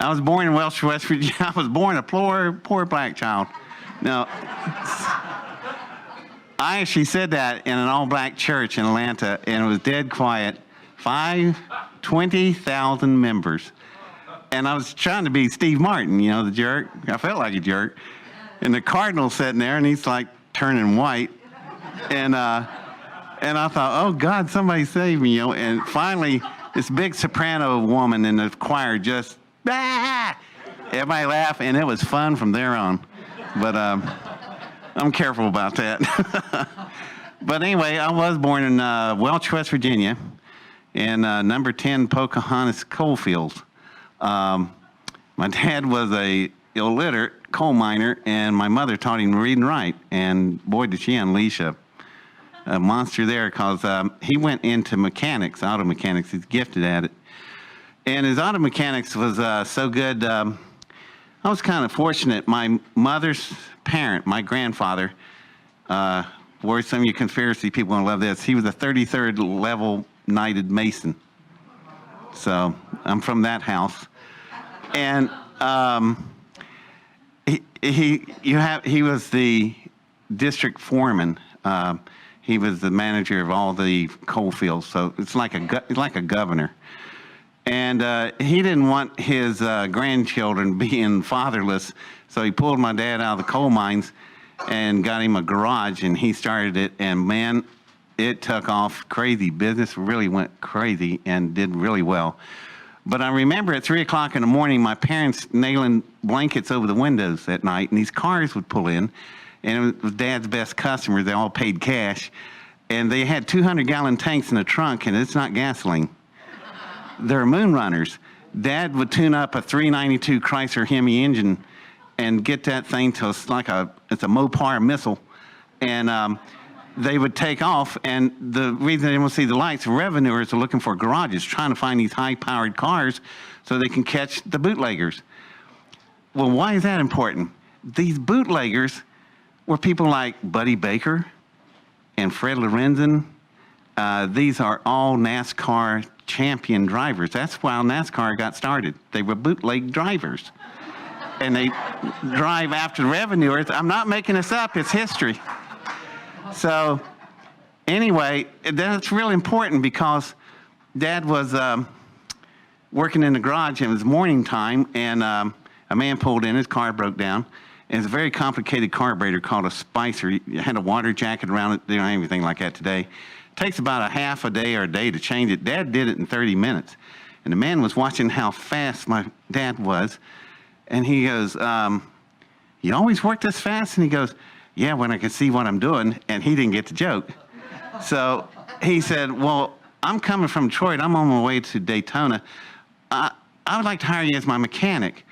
I was born in Welch, West Virginia. I was born a poor black child. No, I actually said that in an all-black church in Atlanta, and it was dead quiet. 20,000 members. And I was trying to be Steve Martin, you know, the jerk. I felt like a jerk. And the cardinal's sitting there, and he's like turning white. And I thought, oh, God, somebody save me, you know. And finally, this big soprano woman in the choir just, everybody laughed, and it was fun from there on. But I'm careful about that. But anyway, I was born in Welch, West Virginia, in number 10 Pocahontas Coalfields. My dad was a illiterate coal miner, and my mother taught him to read and write. And boy, did she unleash a monster there, because he went into mechanics, auto mechanics. He's gifted at it. And his auto mechanics was so good. I was kind of fortunate. My mother's parent, my grandfather, boy, some of you conspiracy people will love this. He was a 33rd level knighted Mason. So I'm from that house. And he was the district foreman. He was the manager of all the coal fields. So it's like a governor. And he didn't want his grandchildren being fatherless, so he pulled my dad out of the coal mines and got him a garage, and he started it, and man, it took off crazy. Business really went crazy and did really well. But I remember at 3 o'clock in the morning, my parents nailing blankets over the windows at night, and these cars would pull in, and it was Dad's best customers. They all paid cash, and they had 200-gallon tanks in the trunk, and it's not gasoline. They're moon runners. Dad would tune up a 392 Chrysler Hemi engine and get that thing to it's a Mopar missile, and they would take off. And the reason they didn't want to see the lights, revenuers are looking for garages, trying to find these high-powered cars so they can catch the bootleggers. Well, why is that important? These bootleggers were people like Buddy Baker and Fred Lorenzen. These are all NASCAR champion drivers. That's why NASCAR got started. They were bootleg drivers. And they drive after the revenuers. I'm not making this up, it's history. So anyway, that's really important, because Dad was working in the garage, and it was morning time, and a man pulled in, his car broke down. And it's a very complicated carburetor called a spicer. It had a water jacket around it. They don't have anything like that today. It takes about a half a day or a day to change it. Dad did it in 30 minutes. And the man was watching how fast my dad was. And he goes, you always work this fast? And he goes, yeah, when I can see what I'm doing. And he didn't get the joke. So he said, well, I'm coming from Detroit. I'm on my way to Daytona. I would like to hire you as my mechanic.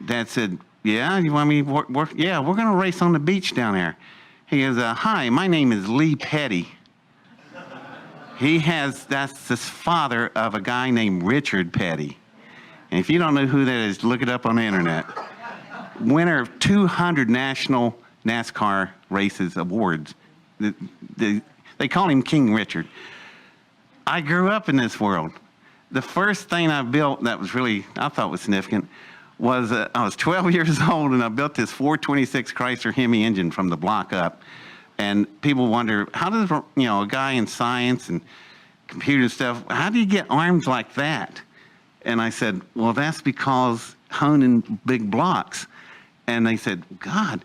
Dad said, yeah, you want me to work? Yeah, we're going to race on the beach down there. He goes, hi, my name is Lee Petty. That's the father of a guy named Richard Petty. And if you don't know who that is, look it up on the internet. Winner of 200 national NASCAR races awards. They call him King Richard. I grew up in this world. The first thing I built that was really, I thought was significant, was I was 12 years old, and I built this 426 Chrysler Hemi engine from the block up. And people wonder, how does a guy in science and computer stuff, how do you get arms like that? And I said, well, that's because honing big blocks. And they said, God,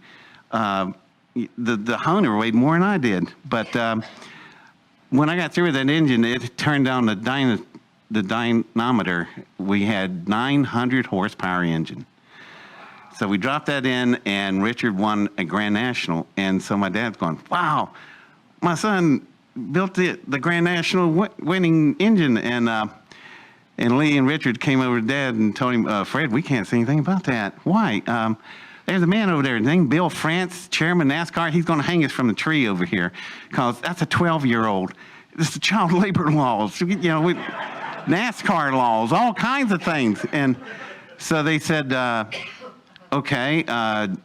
the honer weighed more than I did. But when I got through with that engine, it turned down the dynamometer. We had 900 horsepower engine. So we dropped that in, and Richard won a Grand National. And so my dad's going, wow, my son built the Grand National winning engine. And Lee and Richard came over to Dad and told him, Fred, we can't say anything about that. Why? There's a man over there named Bill France, chairman of NASCAR. He's going to hang us from the tree over here, because that's a 12-year-old. This is child labor laws, NASCAR laws, all kinds of things. And so they said, okay,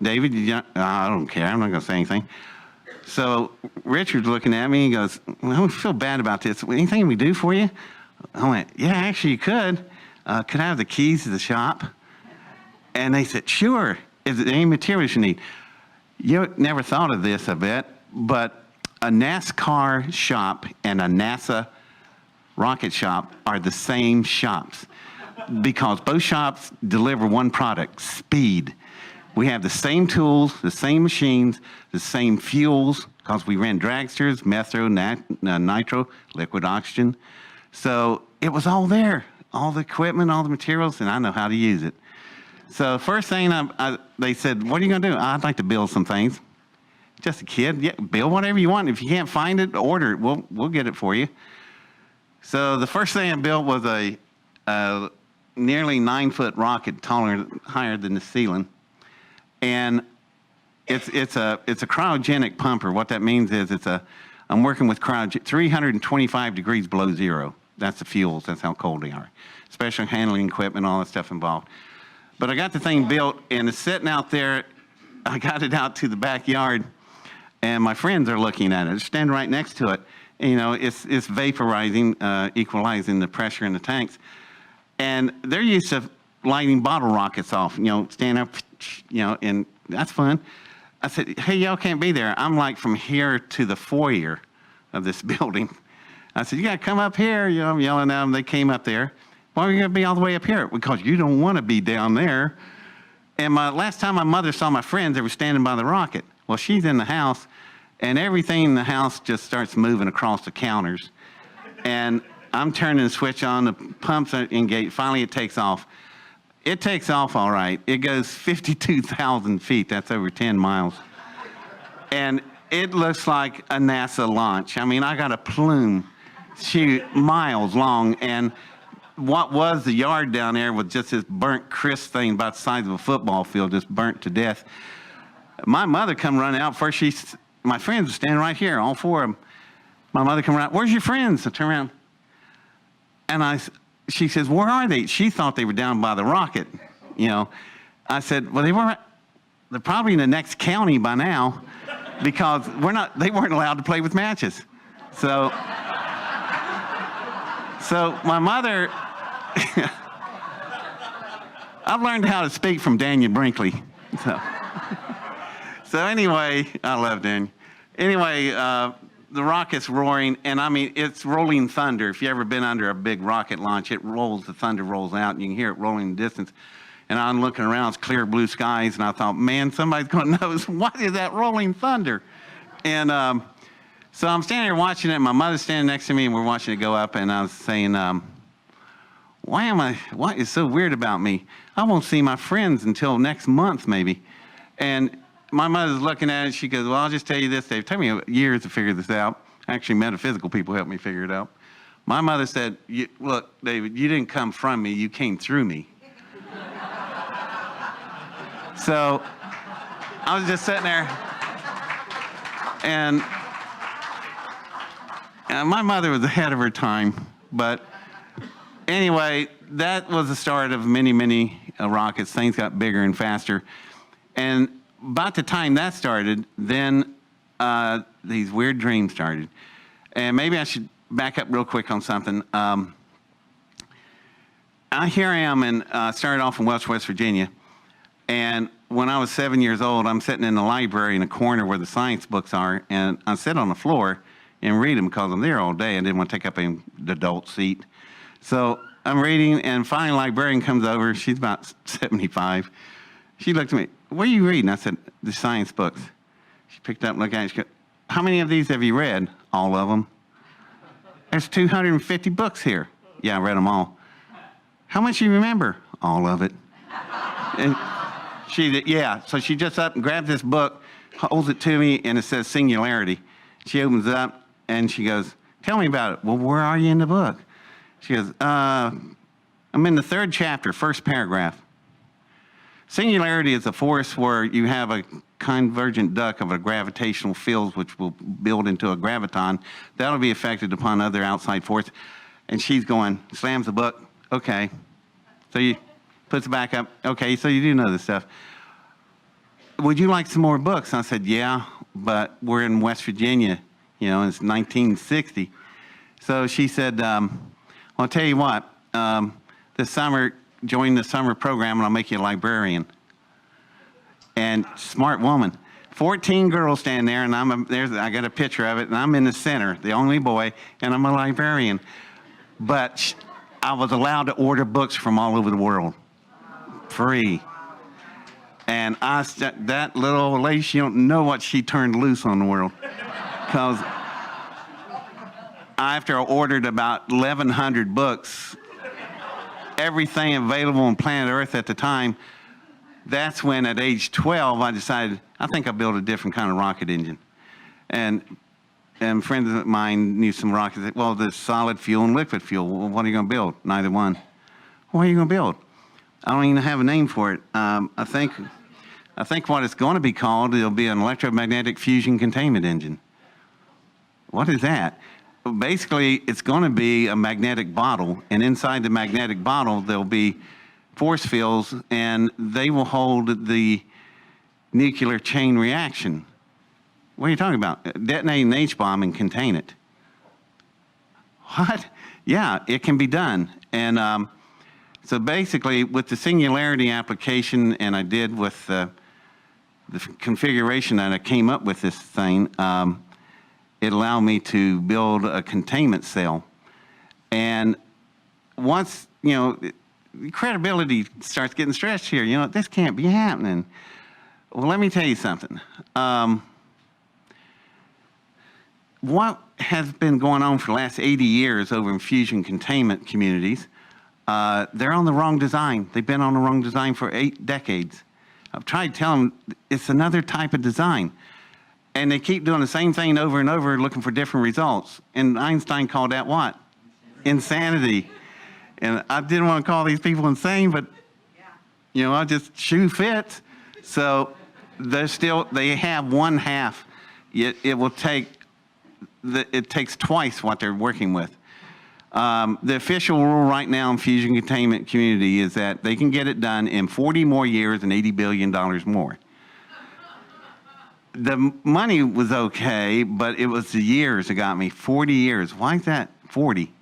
David, I don't care. I'm not going to say anything. So Richard's looking at me. He goes, well, I feel bad about this. Anything we do for you? I went, yeah, actually you could. Could I have the keys to the shop? And they said, sure. Is there any materials you need? You never thought of this, I bet, but a NASCAR shop and a NASA rocket shop are the same shops because both shops deliver one product, speed. We have the same tools, the same machines, the same fuels, because we ran dragsters, metro, nitro, liquid oxygen. So it was all there, all the equipment, all the materials, and I know how to use it. So first thing they said, what are you going to do? I'd like to build some things. Just a kid, yeah, build whatever you want. If you can't find it, order it. We'll get it for you. So the first thing I built was a nearly 9-foot rocket, higher than the ceiling. And it's a cryogenic pumper. What that means is I'm working with 325 degrees below zero. That's the fuels. That's how cold they are. Special handling equipment, all that stuff involved. But I got the thing built, and it's sitting out there. I got it out to the backyard, and my friends are looking at it. They're standing right next to it. And, you know, it's vaporizing, equalizing the pressure in the tanks. And they're used to lighting bottle rockets off, you know, stand up, you know, and that's fun. I said, hey, y'all can't be there. I'm like from here to the foyer of this building. I said, you got to come up here. You know, I'm yelling at them. They came up there. Why are you going to be all the way up here? Because you don't want to be down there. And last time my mother saw my friends, they were standing by the rocket. Well, she's in the house, and everything in the house just starts moving across the counters. And I'm turning the switch on, the pumps are engaged. Finally, it takes off. It takes off all right. It goes 52,000 feet. That's over 10 miles. And it looks like a NASA launch. I mean, I got a plume, miles long, and what was the yard down there was just this burnt crisp thing about the size of a football field, just burnt to death. My mother come running out. First, my friends were standing right here, all four of them. My mother come around, where's your friends? I turn around, and she says, where are they? She thought they were down by the rocket, you know. I said, well, they're probably in the next county by now because they weren't allowed to play with matches. So my mother, I've learned how to speak from Daniel Brinkley. So anyway, I love Daniel. Anyway, the rocket's roaring, and I mean, it's rolling thunder. If you've ever been under a big rocket launch, the thunder rolls out, and you can hear it rolling in the distance. And I'm looking around, it's clear blue skies, and I thought, man, somebody's going to notice, what is that rolling thunder? And so I'm standing here watching it, and my mother's standing next to me, and we're watching it go up, and I was saying, what is so weird about me? I won't see my friends until next month, maybe. And my mother's looking at it, she goes, well, I'll just tell you this, Dave. It took me years to figure this out. Actually, metaphysical people helped me figure it out. My mother said, look, David, you didn't come from me, you came through me. So I was just sitting there, and my mother was ahead of her time. But anyway, that was the start of many, many rockets. Things got bigger and faster. And about the time that started, then these weird dreams started. And maybe I should back up real quick on something. Here I am, and started off in Welch, West Virginia. And when I was 7 years old, I'm sitting in the library in a corner where the science books are, and I sit on the floor and read them because I'm there all day. I didn't want to take up the adult seat. So I'm reading, and finally a librarian comes over. She's about 75. She looked at me, what are you reading? I said, the science books. She picked up and looked at it. She goes, how many of these have you read? All of them. There's 250 books here. Yeah, I read them all. How much do you remember? All of it. And so she just up and grabs this book, holds it to me, and it says singularity. She opens it up, and she goes, tell me about it. Well, where are you in the book? She goes, I'm in the 3rd chapter, 1st paragraph. Singularity is a force where you have a convergent duct of a gravitational field which will build into a graviton. That'll be affected upon other outside force. And she's going, slams the book, okay. So you puts it back up, okay, so you do know this stuff. Would you like some more books? And I said, yeah, but we're in West Virginia, you know, it's 1960. So she said, well, I'll tell you what, this summer, join the summer program and I'll make you a librarian. And smart woman. 14 girls stand there, and I got a picture of it, and I'm in the center, the only boy, and I'm a librarian. But I was allowed to order books from all over the world, free. And that little old lady, she don't know what she turned loose on the world. Because after I ordered about 1,100 books, everything available on planet Earth at the time, that's when at age 12, I decided, I think I'll build a different kind of rocket engine. And friends of mine knew some rockets. Well, there's solid fuel and liquid fuel. Well, what are you going to build? Neither one. What are you going to build? I don't even have a name for it. I think what it's going to be called, it'll be an electromagnetic fusion containment engine. What is that? Basically, it's going to be a magnetic bottle, and inside the magnetic bottle, there'll be force fields, and they will hold the nuclear chain reaction. What are you talking about? Detonate an H-bomb and contain it. What? Yeah, it can be done. And so basically, with the singularity application, and I did with the configuration that I came up with this thing, it allowed me to build a containment cell. And once, credibility starts getting stretched here. This can't be happening. Well, let me tell you something. What has been going on for the last 80 years over in fusion containment communities, they're on the wrong design. They've been on the wrong design for 8 decades. I've tried to tell them it's another type of design. And they keep doing the same thing over and over, looking for different results. And Einstein called that what? Insanity. And I didn't want to call these people insane, but, I just shoe fits. So they have one half. It takes twice what they're working with. The official rule right now in fusion containment community is that they can get it done in 40 more years and $80 billion more. The money was okay, but it was the years that got me. 40 years. Why is that 40?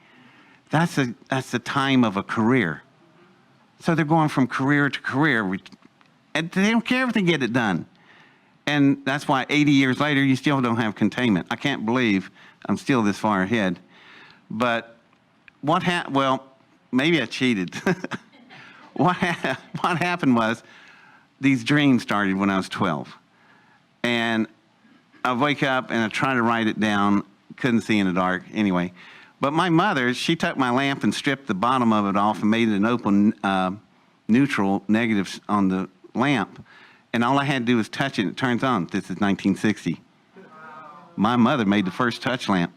That's the time of a career. So they're going from career to career, and they don't care if they get it done. And that's why 80 years later, you still don't have containment. I can't believe I'm still this far ahead. But well, maybe I cheated. What happened was these dreams started when I was 12. And I wake up and I try to write it down, couldn't see in the dark anyway. But my mother, she took my lamp and stripped the bottom of it off and made it an open neutral negative on the lamp. And all I had to do was touch it and it turns on. This is 1960. My mother made the first touch lamp.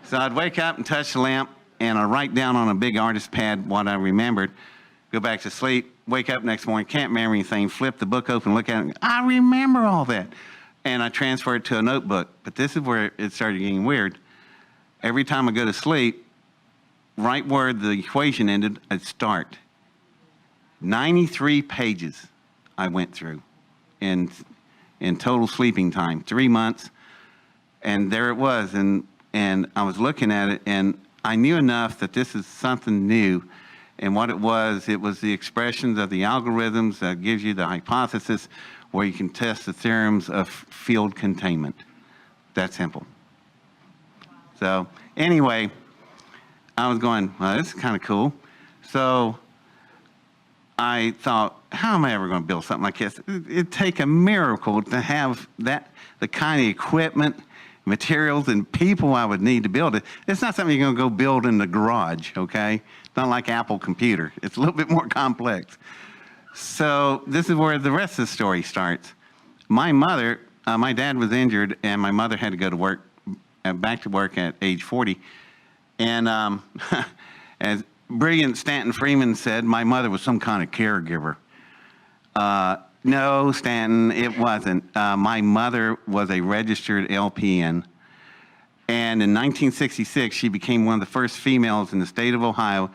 So I'd wake up and touch the lamp and I'd write down on a big artist pad what I remembered, go back to sleep, wake up next morning, can't remember anything, flip the book open, look at it, and I remember all that. And I transfer it to a notebook. But this is where it started getting weird. Every time I go to sleep, right where the equation ended, I'd start. 93 pages I went through in total sleeping time, 3 months. And there it was. And I was looking at it, and I knew enough that this is something new. And what it was the expressions of the algorithms that gives you the hypothesis where you can test the theorems of field containment. That simple. So anyway, I was going, well, this is kind of cool. So I thought, how am I ever going to build something like this? It'd take a miracle to have the kind of equipment, materials, and people I would need to build it. It's not something you're going to go build in the garage, okay? It's not like Apple Computer. It's a little bit more complex. So this is where the rest of the story starts. My mother, my dad was injured, and my mother had to go to work, back to work at age 40. And as brilliant Stanton Freeman said, my mother was some kind of caregiver. No, Stanton, it wasn't. My mother was a registered LPN. And in 1966, she became one of the first females in the state of Ohio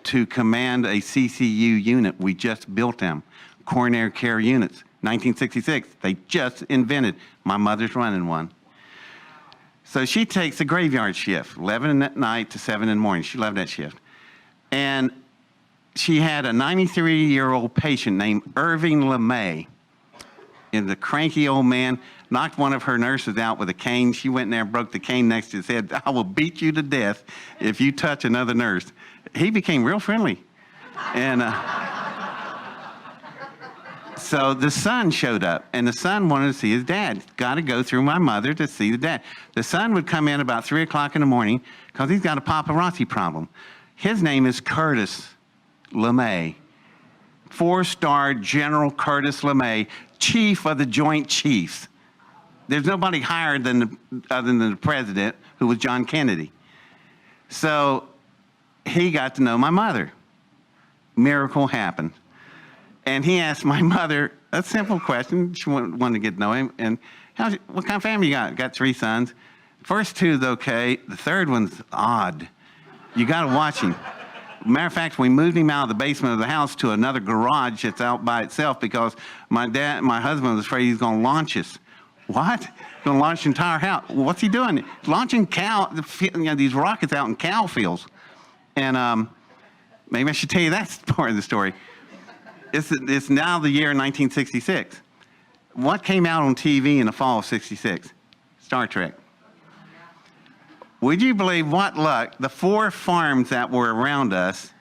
to command a CCU unit. We just built them, coronary care units. 1966, they just invented. My mother's running one. So she takes a graveyard shift, 11 at night to 7 in the morning. She loved that shift. And she had a 93-year-old patient named Irving LeMay. And the cranky old man knocked one of her nurses out with a cane. She went in there and broke the cane next to his head. I will beat you to death if you touch another nurse. He became real friendly. And so the son showed up, and the son wanted to see his dad. Got to go through my mother to see the dad. The son would come in about 3 o'clock in the morning because he's got a paparazzi problem. His name is Curtis LeMay. 4-star General Curtis LeMay, Chief of the Joint Chiefs. There's nobody higher other than the president, who was John Kennedy. So he got to know my mother. Miracle happened. And he asked my mother a simple question. She wanted to get to know him. And what kind of family you got? Got 3 sons. First 2's okay. The third one's odd. You got to watch him. Matter of fact, we moved him out of the basement of the house to another garage that's out by itself because my husband was afraid he's going to launch us. What? Going to launch the entire house? What's he doing? Launching these rockets out in cow fields. And maybe I should tell you that part of the story. It's now the year 1966. What came out on TV in the fall of '66? Star Trek. Would you believe what luck? The 4 farms that were around us,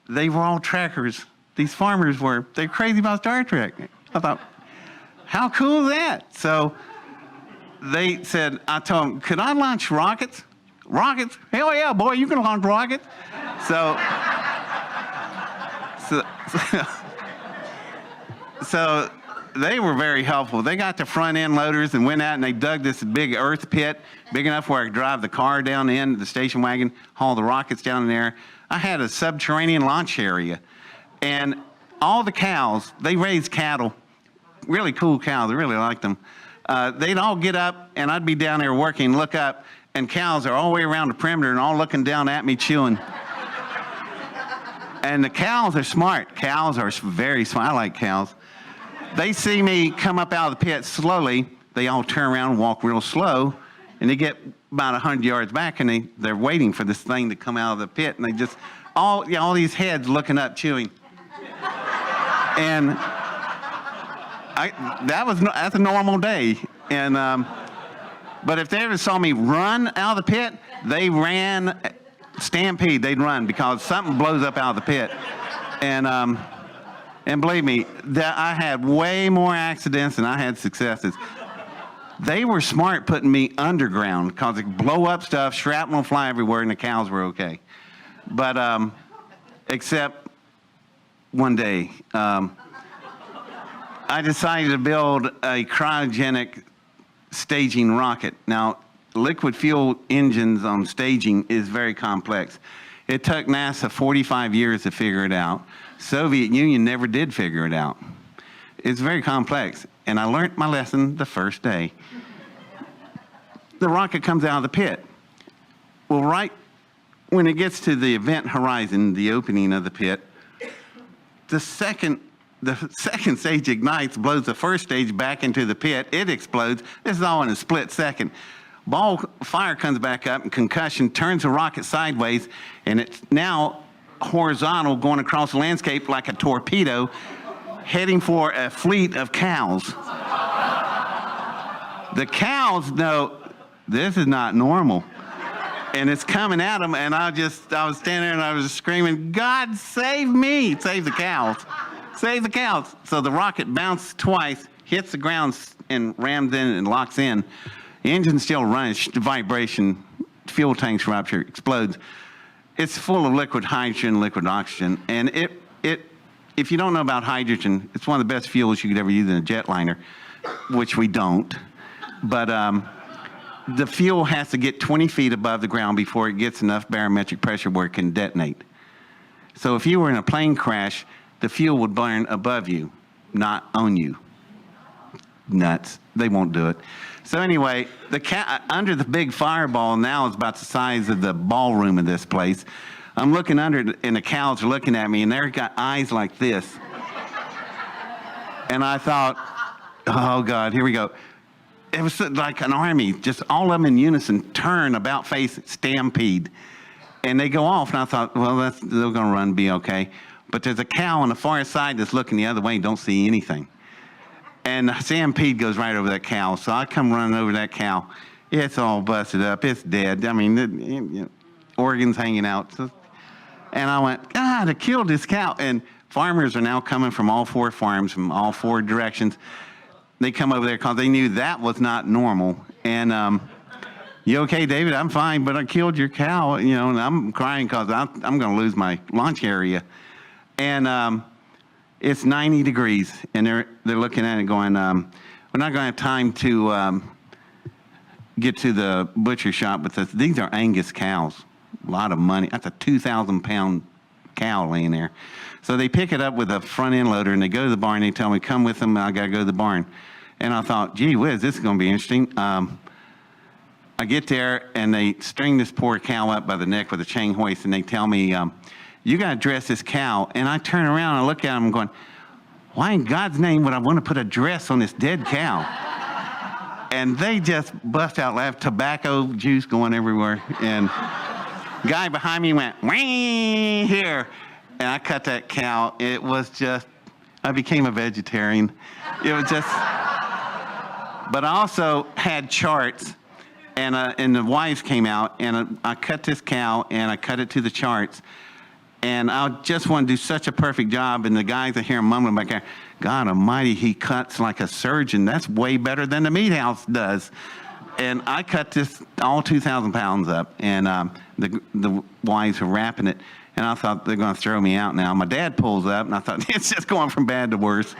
they were all trekkers. These farmers they're crazy about Star Trek. I thought, how cool is that? So they said, I told them, could I launch rockets? Rockets? Hell yeah, boy, you can launch rockets. So they were very helpful. They got the front end loaders and went out and they dug this big earth pit, big enough where I could drive the car down in, the station wagon, haul the rockets down in there. I had a subterranean launch area. And all the cows, they raised cattle, really cool cows, I really liked them. They'd all get up and I'd be down there working, look up, and cows are all the way around the perimeter and all looking down at me chewing. And the cows are smart. Cows are very smart. I like cows. They see me come up out of the pit slowly. They all turn around and walk real slow. And they get about 100 yards back and they're waiting for this thing to come out of the pit. And they just, all these heads looking up, chewing. And that's a normal day. And, but if they ever saw me run out of the pit, they ran, stampede, they'd run because something blows up out of the pit. And believe me, I had way more accidents than I had successes. They were smart putting me underground because it blow up stuff, shrapnel fly everywhere, and the cows were okay. But except one day, I decided to build a cryogenic staging rocket. Now, liquid fuel engines on staging is very complex. It took NASA 45 years to figure it out. Soviet Union never did figure it out. It's very complex, and I learned my lesson the first day. The rocket comes out of the pit. Well, right when it gets to the event horizon, the opening of the pit, the second stage ignites, blows the first stage back into the pit. It explodes. This is all in a split second. Ball fire comes back up, and concussion turns the rocket sideways, and it's now horizontal, going across the landscape like a torpedo, heading for a fleet of cows. The cows know this is not normal, and it's coming at them. And I was standing there and I was screaming, "God save me! Save the cows! Save the cows!" So the rocket bounced twice, hits the ground, and rams in and locks in. The engine's still running, vibration, fuel tanks rupture, explodes. It's full of liquid hydrogen, liquid oxygen, and if you don't know about hydrogen, it's one of the best fuels you could ever use in a jetliner, which we don't. But the fuel has to get 20 feet above the ground before it gets enough barometric pressure where it can detonate. So if you were in a plane crash, the fuel would burn above you, not on you. Nuts. They won't do it. So anyway, under the big fireball now is about the size of the ballroom of this place. I'm looking under it, and the cows are looking at me, and they've got eyes like this. And I thought, oh, God, here we go. It was like an army, just all of them in unison, turn, about face, stampede. and they go off, and I thought, well, they're going to run, be okay. But there's a cow on the far side that's looking the other way and don't see anything. And the stampede goes right over that cow. So I come running over that cow. It's all busted up. It's dead. I mean, organs hanging out. So, and I went, God, I killed this cow. And farmers are now coming from all 4 farms, from all 4 directions. They come over there because they knew that was not normal. And you okay, David? I'm fine, but I killed your cow, and I'm crying because I'm going to lose my launch area. And it's 90 degrees, and they're looking at it going, we're not going to have time to get to the butcher shop, but these are Angus cows. A lot of money. That's a 2,000-pound cow laying there. So they pick it up with a front end loader, and they go to the barn. They tell me, come with them, I got to go to the barn. And I thought, gee whiz, this is going to be interesting. I get there, and they string this poor cow up by the neck with a chain hoist, and they tell me, you got to dress this cow. And I turn around and I look at them going, why in God's name would I want to put a dress on this dead cow? And they just bust out laughing, tobacco juice going everywhere. And guy behind me went, whee, here. And I cut that cow. It was just, I became a vegetarian. It was just, but I also had charts. And the wives came out, and I cut this cow, and I cut it to the charts. And I just want to do such a perfect job. And the guys are here mumbling back there, God almighty, he cuts like a surgeon. That's way better than the meat house does. And I cut this all 2,000 pounds up. And the wives were wrapping it. And I thought, they're going to throw me out now. My dad pulls up, and I thought, it's just going from bad to worse.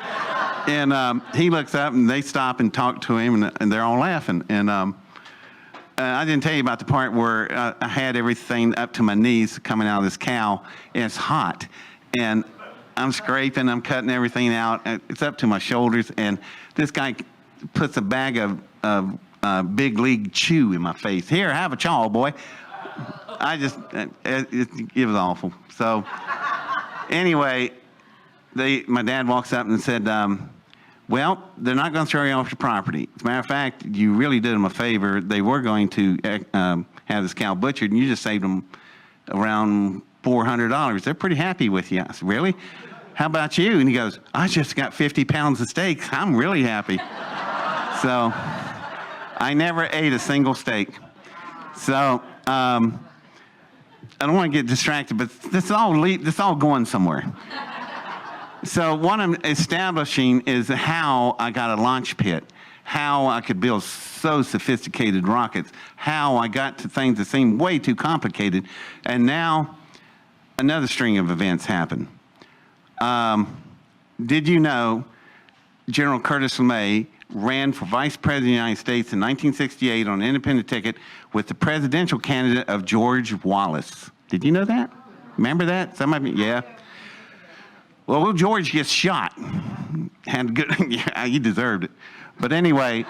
And he looks up, and they stop and talk to him, and they're all laughing. And I didn't tell you about the part where I had everything up to my knees coming out of this cow. It's hot, and I'm scraping, I'm cutting everything out. It's up to my shoulders, and this guy puts a bag of Big League Chew in my face. Here, have a chaw, boy. It was awful. So anyway, my dad walks up and said, well, they're not going to throw you off your property. As a matter of fact, you really did them a favor. They were going to have this cow butchered, and you just saved them around $400. They're pretty happy with you. I said, really? How about you? And he goes, I just got 50 pounds of steaks. I'm really happy. So I never ate a single steak. So I don't want to get distracted, but this is all going somewhere. So what I'm establishing is how I got a launch pit, how I could build so sophisticated rockets, how I got to things that seemed way too complicated, and now another string of events happened. Did you know General Curtis LeMay ran for Vice President of the United States in 1968 on an independent ticket with the presidential candidate of George Wallace? Did you know that? Remember that? Some of you, yeah. Well, George gets shot. Had good, yeah, he deserved it. But anyway,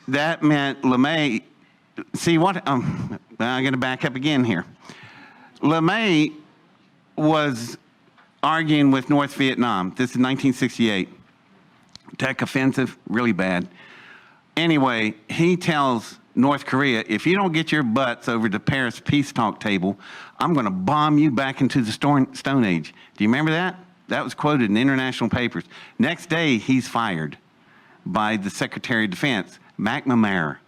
that meant LeMay. See what? I'm going to back up again here. LeMay was arguing with North Vietnam. This is 1968. Tech offensive, really bad. Anyway, he tells North Korea, if you don't get your butts over to Paris peace talk table, I'm going to bomb you back into the Stone Age. Do you remember that? That was quoted in international papers. Next day, he's fired by the Secretary of Defense, McNamara.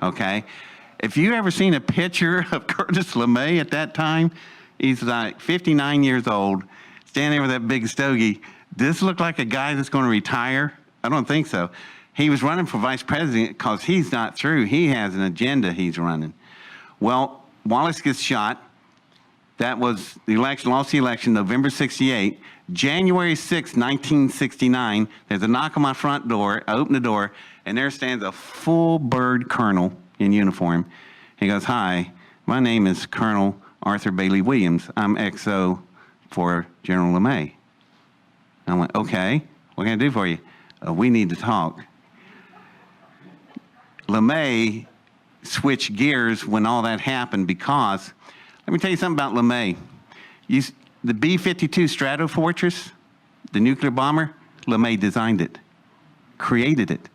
Okay? If you ever seen a picture of Curtis LeMay at that time, he's like 59 years old, standing there with that big stogie. Does this look like a guy that's going to retire? I don't think so. He was running for vice president because he's not through. He has an agenda he's running. Well, Wallace gets shot. That was the election, lost the election, November 68. January 6, 1969, there's a knock on my front door. I open the door, and there stands a full bird colonel in uniform. He goes, hi, my name is Colonel Arthur Bailey Williams. I'm XO for General LeMay. I went, okay, what can I do for you? We need to talk. LeMay switched gears when all that happened because, let me tell you something about LeMay. The B-52 Stratofortress, the nuclear bomber, LeMay designed it, created it.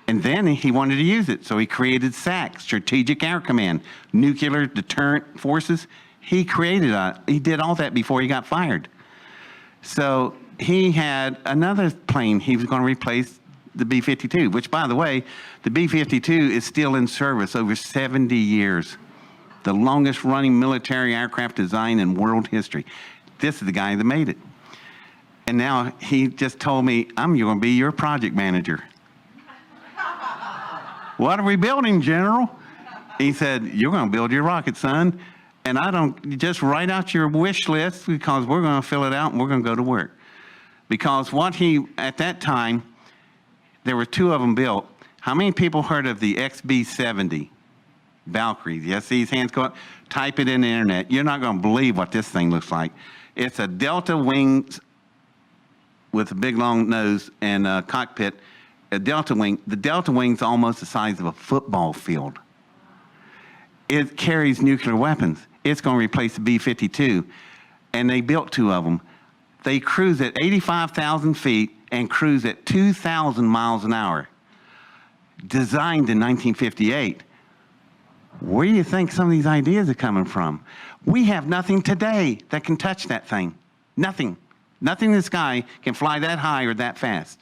And then he wanted to use it, so he created SAC, Strategic Air Command, Nuclear Deterrent Forces. He did all that before he got fired. So he had another plane he was going to replace, the B-52, which, by the way, the B-52 is still in service over 70 years. The longest running military aircraft design in world history. This is the guy that made it. And now he just told me, I'm going to be your project manager. What are we building, General? He said, you're going to build your rocket, son. And just write out your wish list because we're going to fill it out and we're going to go to work. Because at that time, there were 2 of them built. How many people heard of the XB-70? Valkyrie? Yes, these hands go up. Type it in the internet. You're not going to believe what this thing looks like. It's a delta wing with a big long nose and a cockpit. A delta wing. The delta wing's almost the size of a football field. It carries nuclear weapons. It's going to replace the B-52. And they built 2 of them. They cruise at 85,000 feet and cruise at 2,000 miles an hour. Designed in 1958. Where do you think some of these ideas are coming from? We have nothing today that can touch that thing. Nothing. Nothing in the sky can fly that high or that fast.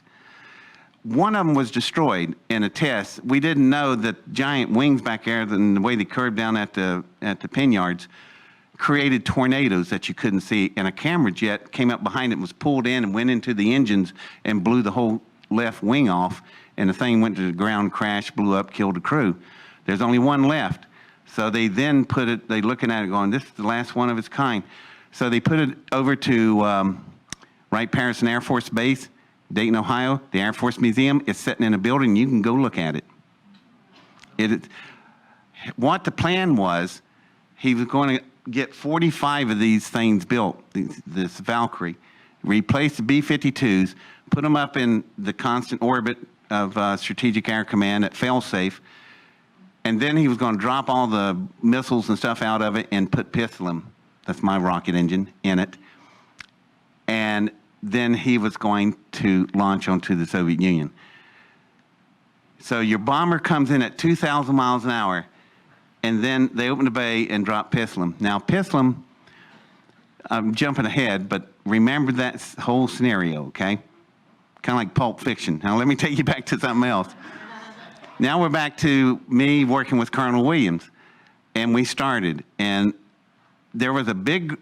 One of them was destroyed in a test. We didn't know that giant wings back there and the way they curved down at the pin yards created tornadoes that you couldn't see. And a camera jet came up behind it and was pulled in and went into the engines and blew the whole left wing off. And the thing went to the ground, crashed, blew up, killed the crew. There's only one left. So they then they're looking at it going, this is the last one of its kind. So they put it over to Wright-Patterson Air Force Base, Dayton, Ohio. The Air Force Museum is sitting in a building. You can go look at it. What the plan was, he was going to get 45 of these things built, this Valkyrie, replace the B-52s, put them up in the constant orbit of Strategic Air Command at failsafe, and then he was going to drop all the missiles and stuff out of it and put Pistolum, that's my rocket engine, in it. And then he was going to launch onto the Soviet Union. So your bomber comes in at 2,000 miles an hour, and then they open the bay and drop Pistolum. Now, Pistolum, I'm jumping ahead, but remember that whole scenario, okay? Kind of like Pulp Fiction. Now, let me take you back to something else. Now we're back to me working with Colonel Williams, and we started, and there was a big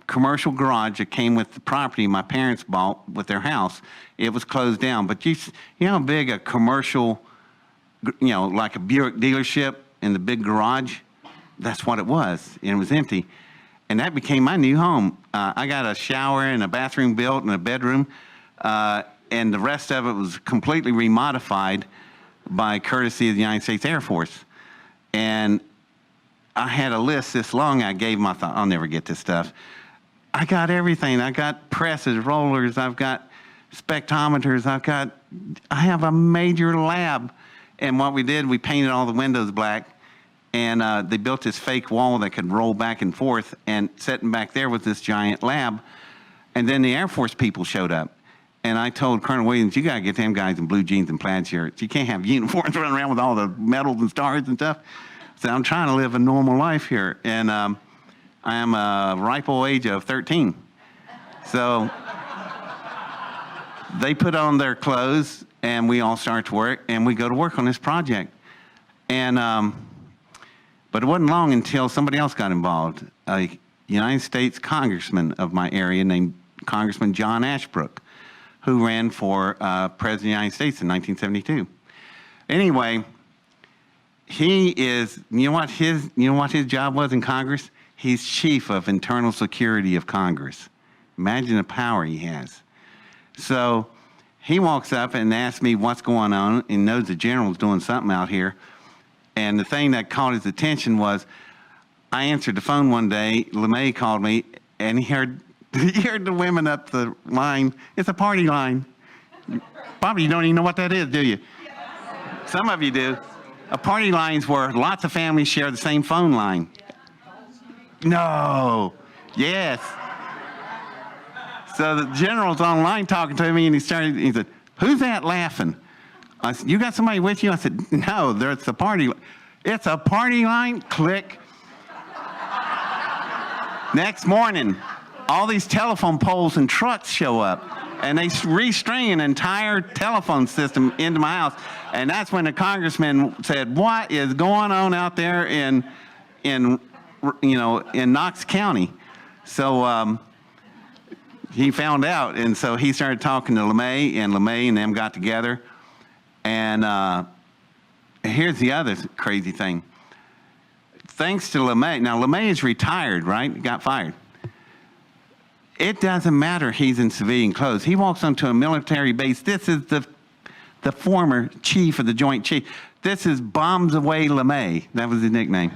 commercial garage that came with the property my parents bought with their house. It was closed down, but you know how big a commercial, like a Buick dealership in the big garage? That's what it was, and it was empty. And that became my new home. I got a shower and a bathroom built and a bedroom, and the rest of it was completely remodified by courtesy of the United States Air Force. And I had a list this long. I gave them, I thought, I'll never get this stuff. I got everything. I got presses, rollers, I've got spectrometers, I have a major lab. And what we did, we painted all the windows black, and they built this fake wall that could roll back and forth, and sitting back there was this giant lab. And then the Air Force people showed up. And I told Colonel Williams, you got to get them guys in blue jeans and plaid shirts. You can't have uniforms running around with all the medals and stars and stuff. So I'm trying to live a normal life here. And I am a ripe old age of 13. So they put on their clothes, and we all start to work, and we go to work on this project. And but it wasn't long until somebody else got involved. A United States congressman of my area named Congressman John Ashbrook, who ran for President of the United States in 1972. Anyway, he is, you know what his job was in Congress? He's chief of internal security of Congress. Imagine the power he has. So he walks up and asks me what's going on, and knows the general's doing something out here. And the thing that caught his attention was, I answered the phone one day, LeMay called me, and he heard the women up the line. It's a party line. Probably you don't even know what that is, do you? Some of you do. A party line's where lots of families share the same phone line. No. Yes. So the general's online talking to me, and he said, who's that laughing? I said, you got somebody with you? I said, no, there's a party. It's a party line, click. Next morning, all these telephone poles and trucks show up, and they restring an entire telephone system into my house. And that's when the congressman said, what is going on out there in Knox County? So he found out, and so he started talking to LeMay, and them got together. And here's the other crazy thing. Thanks to LeMay, now LeMay is retired, right? He got fired. It doesn't matter he's in civilian clothes. He walks onto a military base. This is the former chief of the Joint Chief. This is Bombs Away LeMay. That was his nickname.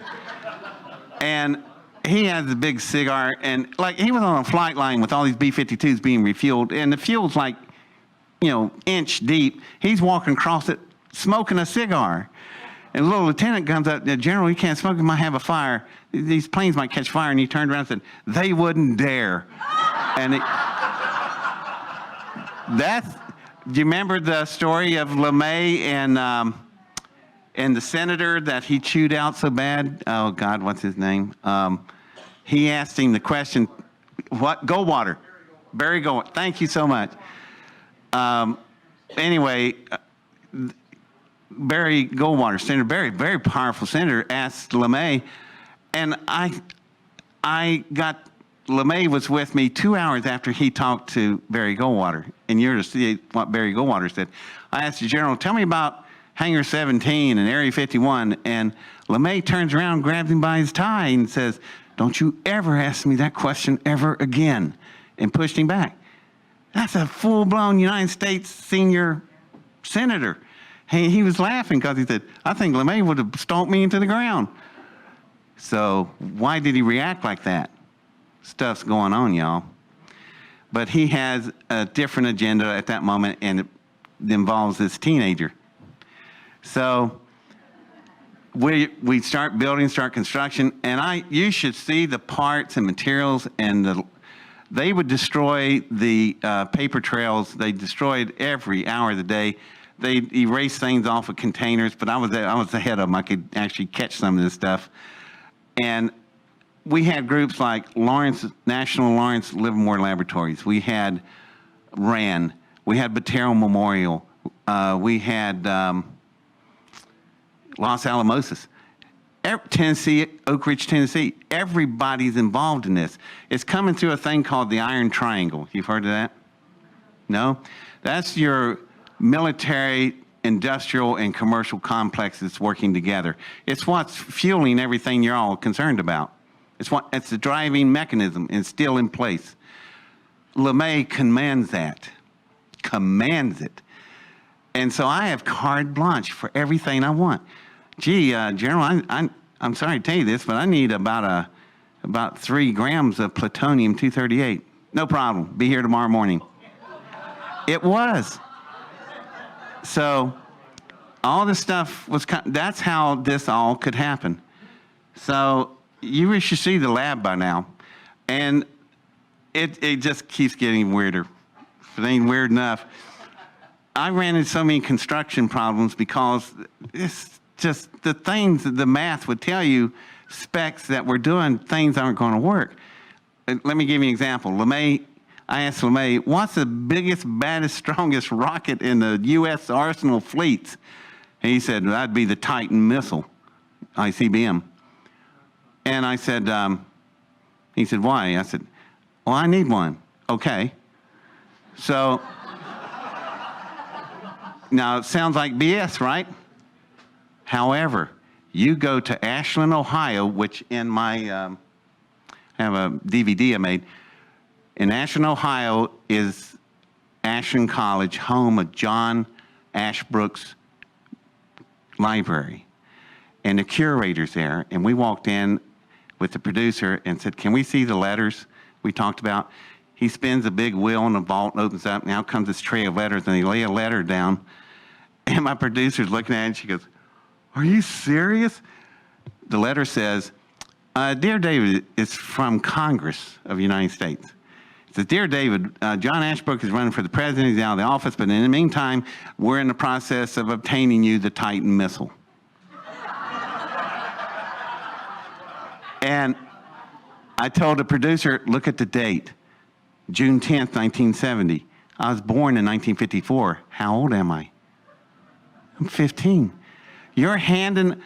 And he has a big cigar, and like he was on a flight line with all these B-52s being refueled, and the fuel's like, inch deep. He's walking across it, smoking a cigar. And a little lieutenant comes up, General, you can't smoke, you might have a fire. These planes might catch fire. And he turned around and said, they wouldn't dare. And do you remember the story of LeMay and the senator that he chewed out so bad? Oh, God, what's his name? He asked him the question, what? Goldwater. Barry Goldwater. Thank you so much. Anyway, Barry Goldwater, Senator Barry, very powerful senator, asked LeMay, and LeMay was with me 2 hours after he talked to Barry Goldwater, and you're to see what Barry Goldwater said. I asked the General, tell me about Hangar 17 and Area 51, and LeMay turns around, grabs him by his tie, and says, don't you ever ask me that question ever again, and pushed him back. That's a full-blown United States senior senator. He was laughing because he said, I think LeMay would have stomped me into the ground. So why did he react like that? Stuff's going on, y'all. But he has a different agenda at that moment, and it involves this teenager. So we start building, start construction, and you should see the parts and materials, and they would destroy the paper trails. They destroyed every hour of the day. They erased things off of containers, but I was ahead of them. I could actually catch some of this stuff. And we had groups like National Lawrence Livermore Laboratories. We had RAN. We had Batero Memorial. We had Los Alamosis. Tennessee, Oak Ridge, Tennessee. Everybody's involved in this. It's coming through a thing called the Iron Triangle. You've heard of that? No? That's your military, industrial, and commercial complexes working together. It's what's fueling everything you're all concerned about. It's the driving mechanism, and it's still in place. LeMay commands that, commands it. And so I have carte blanche for everything I want. Gee, General, I'm sorry to tell you this, but I need about 3 grams of plutonium-238. No problem. Be here tomorrow morning. It was. So all this stuff was, that's how this all could happen. So you should see the lab by now. And it just keeps getting weirder. If it ain't weird enough, I ran into so many construction problems because it's just the things that the math would tell you, specs that we're doing, things aren't going to work. Let me give you an example. I asked LeMay, what's the biggest, baddest, strongest rocket in the U.S. arsenal fleets? And he said, that'd be the Titan missile, ICBM. And I said, he said, why? I said, well, I need one. Okay. So, now it sounds like BS, right? However, you go to Ashland, Ohio, which in my, I have a DVD I made. In Ashland, Ohio is Ashland College, home of John Ashbrook's library. And the curator's there, and we walked in with the producer and said, can we see the letters we talked about? He spins a big wheel and the vault opens up, and out comes this tray of letters, and they lay a letter down. And my producer's looking at it, and she goes, are you serious? The letter says, Dear David, it's from Congress of the United States. says, "Dear David, John Ashbrook is running for the president. He's out of the office, but in the meantime, we're in the process of obtaining you the Titan missile." And I told the producer, "Look at the date, June 10th, 1970. I was born in 1954. How old am I? I'm 15. You're handing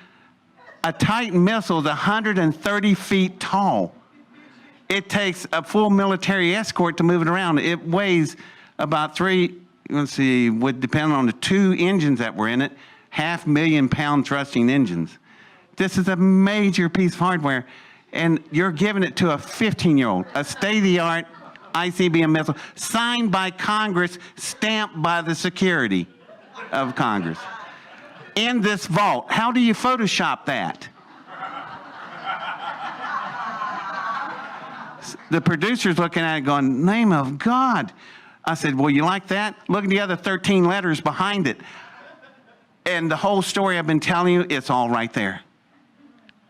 a Titan missile that's 130 feet tall. It takes a full military escort to move it around. It weighs about would depend on the 2 engines that were in it, 500,000-pound thrusting engines. This is a major piece of hardware, and you're giving it to a 15-year-old, a state-of-the-art ICBM missile, signed by Congress, stamped by the security of Congress. In this vault, how do you Photoshop that?" The producer's looking at it going, "Name of God." I said, "Well, you like that? Look at the other 13 letters behind it." And the whole story I've been telling you, it's all right there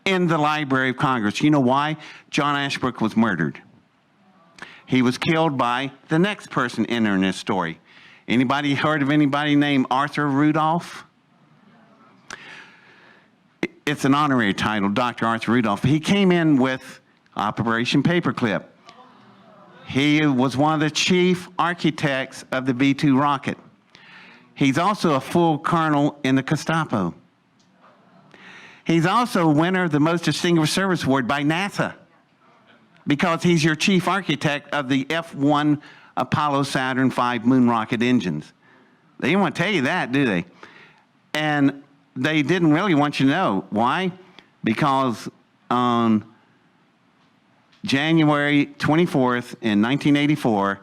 in the Library of Congress. You know why? John Ashbrook was murdered. He was killed by the next person entering this story. Anybody heard of anybody named Arthur Rudolph? It's an honorary title, Dr. Arthur Rudolph. He came in with Operation Paperclip. He was one of the chief architects of the V-2 rocket. He's also a full colonel in the Gestapo. He's also a winner of the Most Distinguished Service Award by NASA because he's your chief architect of the F-1 Apollo Saturn V moon rocket engines. They didn't want to tell you that, do they? And they didn't really want you to know. Why? Because on January 24th in 1984,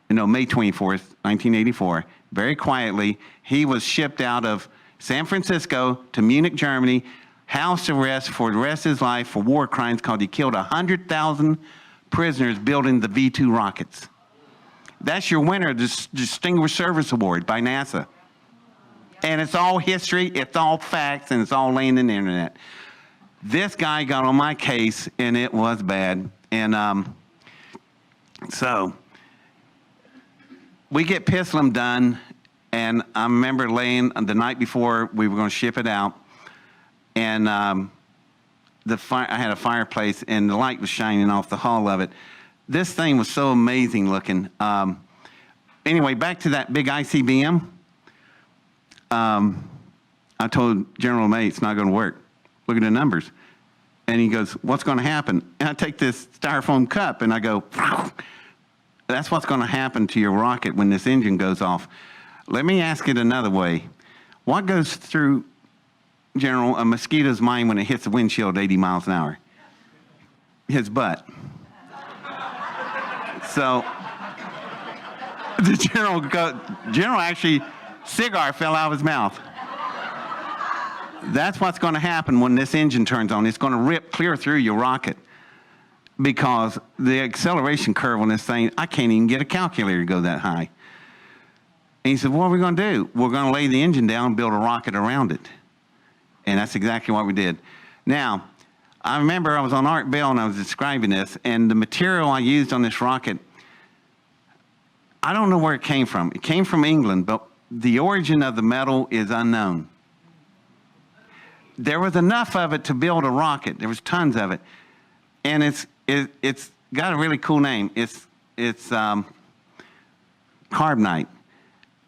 May 24th, 1984, very quietly, he was shipped out of San Francisco to Munich, Germany, house arrest for the rest of his life for war crimes because he killed 100,000 prisoners building the V-2 rockets. That's your winner of the Distinguished Service Award by NASA. And it's all history, it's all facts, and it's all laying in the internet. This guy got on my case, and it was bad. And so we get Pistolum done, and I remember laying the night before we were going to ship it out, and I had a fireplace, and the light was shining off the hull of it. This thing was so amazing looking. Anyway, back to that big ICBM. I told General May it's not going to work. Look at the numbers. And he goes, "What's going to happen?" And I take this styrofoam cup and I go, "That's what's going to happen to your rocket when this engine goes off." Let me ask it another way. What goes through, General, a mosquito's mind when it hits the windshield at 80 miles an hour? His butt. So the General actually, cigar fell out of his mouth. That's what's going to happen when this engine turns on. It's going to rip clear through your rocket because the acceleration curve on this thing, I can't even get a calculator to go that high. And he said, "What are we going to do?" "We're going to lay the engine down and build a rocket around it." And that's exactly what we did. Now, I remember I was on Art Bell and I was describing this, and the material I used on this rocket, I don't know where it came from. It came from England, but the origin of the metal is unknown. There was enough of it to build a rocket. There was tons of it. And it's got a really cool name. It's carbonite.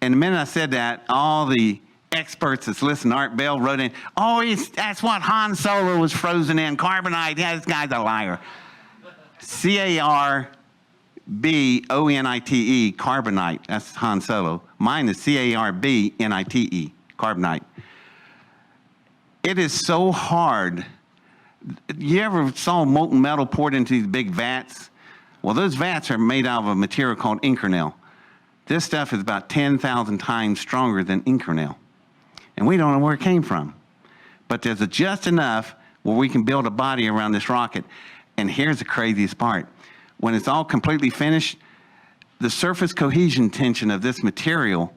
And the minute I said that, all the experts that's listening to Art Bell wrote in, "Oh, that's what Han Solo was frozen in, carbonite. Yeah, this guy's a liar." C-A-R-B-O-N-I-T-E, carbonite. That's Han Solo. Mine is C-A-R-B-N-I-T-E, carbonite. It is so hard. You ever saw molten metal poured into these big vats? Well, those vats are made out of a material called Inconel. This stuff is about 10,000 times stronger than Inconel. And we don't know where it came from. But there's just enough where we can build a body around this rocket. And here's the craziest part. When it's all completely finished, the surface cohesion tension of this material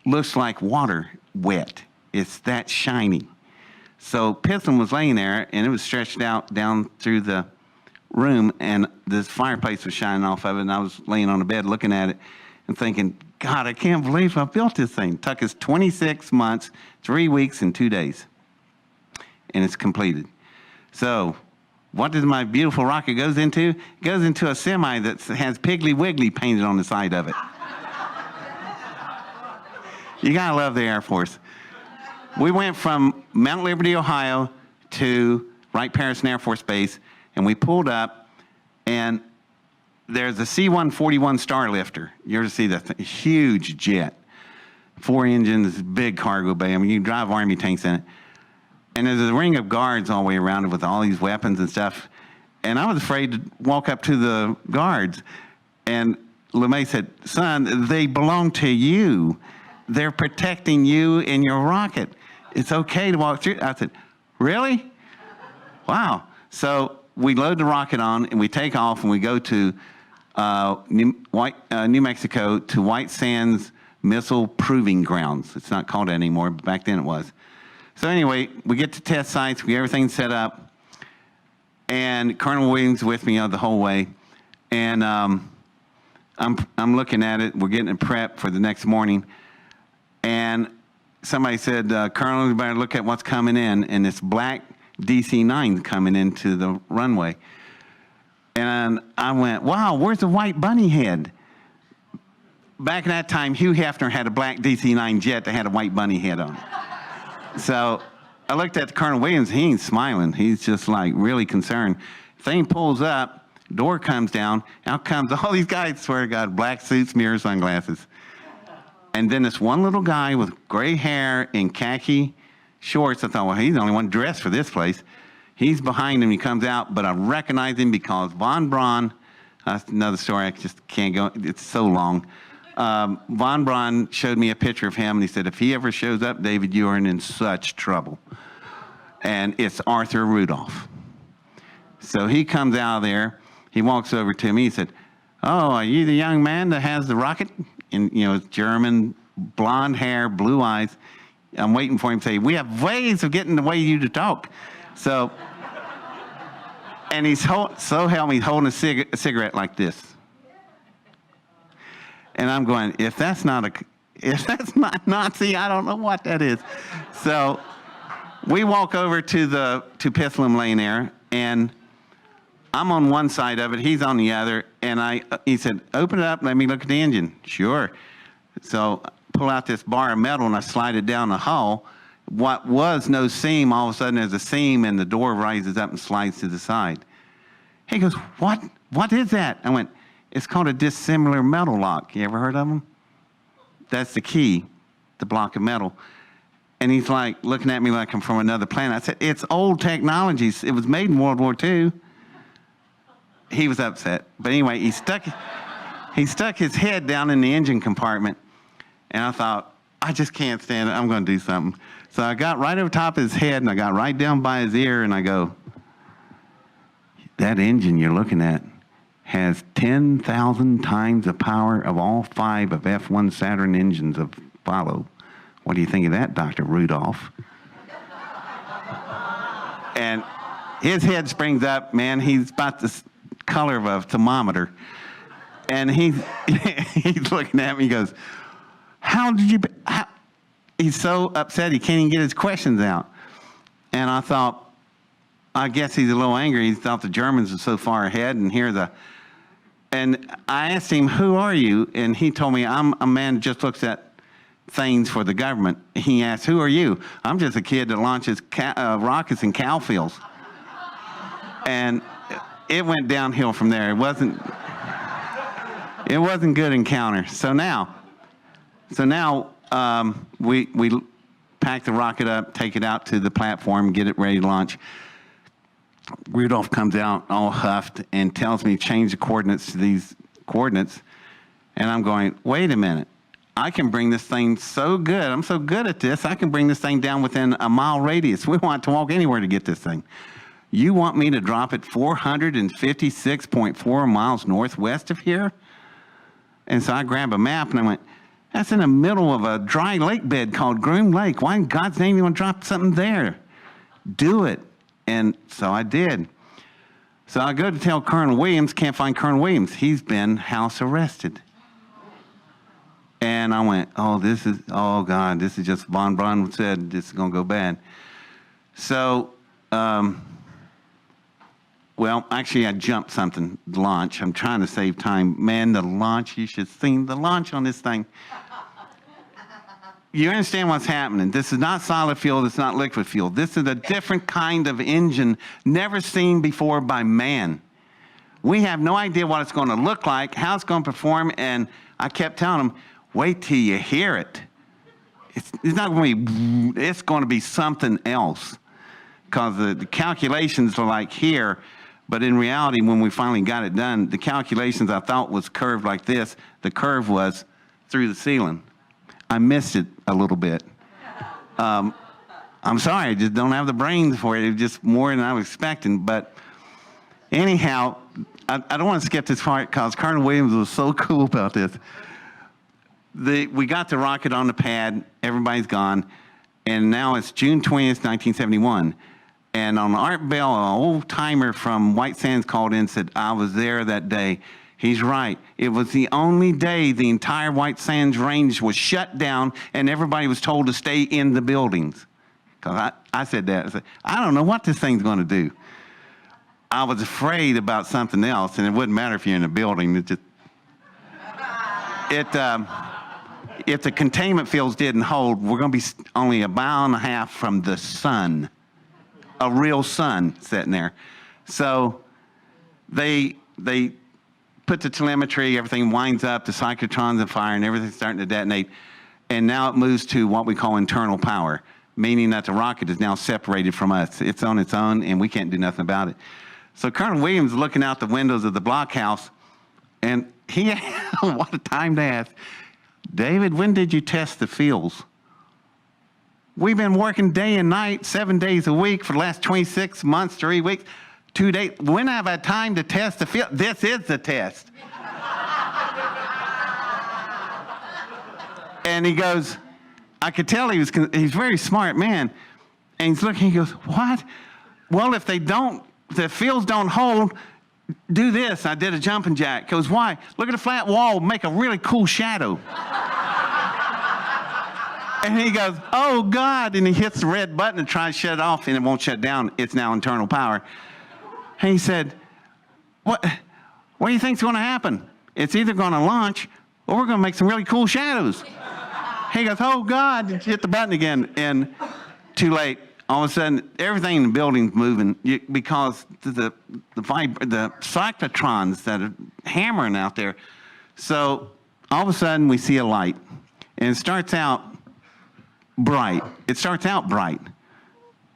looks like water wet. It's that shiny. So Pistolum was laying there, and it was stretched out down through the room, and this fireplace was shining off of it, and I was laying on the bed looking at it and thinking, God, I can't believe I built this thing. It took us 26 months, 3 weeks, and 2 days, and it's completed. So what does my beautiful rocket goes into? It goes into a semi that has Piggly Wiggly painted on the side of it. You gotta love the Air Force. We went from Mount Liberty, Ohio to Wright-Patterson Air Force Base, and we pulled up, and there's a C-141 Starlifter. You ever see that huge jet? 4 engines, big cargo bay. I mean, you can drive Army tanks in it. And there's a ring of guards all the way around it with all these weapons and stuff. And I was afraid to walk up to the guards. And LeMay said, son, they belong to you. They're protecting you and your rocket. It's okay to walk through. I said, really? Wow. So we load the rocket on and we take off and we go to New Mexico to White Sands Missile Proving Grounds. It's not called that anymore, but back then it was. So anyway, we get to test sites, we get everything set up, and Colonel Williams with me the whole way. And I'm looking at it, we're getting it prepped for the next morning. And somebody said, Colonel, you better look at what's coming in. And this black DC-9 coming into the runway. And I went, wow, where's the white bunny head? Back in that time, Hugh Hefner had a black DC-9 jet that had a white bunny head on it. So I looked at Colonel Williams, he ain't smiling. He's just like really concerned. Thing pulls up, door comes down, out comes all these guys, swear to God, black suits, mirror, sunglasses. And then this one little guy with gray hair and khaki shorts, I thought, well, he's the only one dressed for this place. He's behind him, he comes out, but I recognize him because Von Braun, that's another story, I just can't go, it's so long. Von Braun showed me a picture of him, and he said, if he ever shows up, David, you are in such trouble. And it's Arthur Rudolph. So he comes out of there, he walks over to me, he said, oh, are you the young man that has the rocket? And, you know, German, blonde hair, blue eyes. I'm waiting for him to say, we have ways of getting the way you to talk. So, and he's, so help me, holding a cigarette like this. And I'm going, if that's not Nazi, I don't know what that is. So we walk over to Pittslam Lane there, and I'm on one side of it, he's on the other, and he said, open it up, let me look at the engine. Sure. So I pull out this bar of metal and I slide it down the hull. What was no seam, all of a sudden there's a seam and the door rises up and slides to the side. He goes, what is that? I went, it's called a dissimilar metal lock. You ever heard of them? That's the key, the block of metal. And he's like looking at me like I'm from another planet. I said, it's old technologies. It was made in World War II. He was upset. But anyway, he stuck his head down in the engine compartment. And I thought, I just can't stand it. I'm going to do something. So I got right over top of his head and I got right down by his ear and I go, that engine you're looking at has 10,000 times the power of all 5 of F-1 Saturn engines of Apollo. What do you think of that, Dr. Rudolph? And his head springs up, man. He's about the color of a thermometer. And he's looking at me, he goes, he's so upset he can't even get his questions out. And I thought, I guess he's a little angry. He thought the Germans were so far ahead, and I asked him, who are you? And he told me, I'm a man that just looks at things for the government. He asked, who are you? I'm just a kid that launches rockets in cow fields. And it went downhill from there. It wasn't good encounter. So now we pack the rocket up, take it out to the platform, get it ready to launch. Rudolph comes out all huffed and tells me change the coordinates to these coordinates. And I'm going, wait a minute. I can bring this thing so good. I'm so good at this. I can bring this thing down within a mile radius. We want to walk anywhere to get this thing. You want me to drop it 456.4 miles northwest of here? And so I grabbed a map and I went, that's in the middle of a dry lake bed called Groom Lake. Why in God's name you want to drop something there? Do it. And so I did. So I go to tell Colonel Williams, can't find Colonel Williams. He's been house arrested. And I went, oh God, this is just, Von Braun said this is going to go bad. So, well, actually I jumped something, launch. I'm trying to save time. Man, the launch, you should have seen the launch on this thing. You understand what's happening. This is not solid fuel, it's not liquid fuel. This is a different kind of engine never seen before by man. We have no idea what it's going to look like, how it's going to perform, and I kept telling them, wait till you hear it. It's not going to be, it's going to be something else. Because the calculations are like here, but in reality, when we finally got it done, the calculations I thought was curved like this, the curve was through the ceiling. I missed it a little bit. I'm sorry, I just don't have the brains for it. It was just more than I was expecting. But anyhow, I don't want to skip this part because Colonel Williams was so cool about this. We got the rocket on the pad, everybody's gone, and now it's June 20th, 1971. And on Art Bell, an old timer from White Sands called in and said, I was there that day. He's right. It was the only day the entire White Sands range was shut down and everybody was told to stay in the buildings. Because I said that. I said, I don't know what this thing's going to do. I was afraid about something else, and it wouldn't matter if you're in a building. It just, if the containment fields didn't hold, we're going to be only a mile and a half from the sun, a real sun sitting there. So they put the telemetry, everything winds up, the cyclotrons are firing, everything's starting to detonate, and now it moves to what we call internal power, meaning that the rocket is now separated from us. It's on its own, and we can't do nothing about it. So Colonel Williams is looking out the windows of the blockhouse, and he, what a time to ask, David, when did you test the fields? We've been working day and night, 7 days a week for the last 26 months, 3 weeks. 2 days. When have I had time to test the field? This is the test. And he goes, I could tell he's a very smart man. And he's looking, he goes, what? Well, if the fields don't hold, do this. I did a jumping jack. He goes, why? Look at the flat wall, make a really cool shadow. And he goes, oh God. And he hits the red button and tries to shut it off, and it won't shut down. It's now internal power. And he said, what do you think's going to happen? It's either going to launch or we're going to make some really cool shadows. He goes, oh God, and hit the button again. And too late. All of a sudden, everything in the building's moving because the cyclotrons that are hammering out there. So all of a sudden, we see a light. And it starts out bright.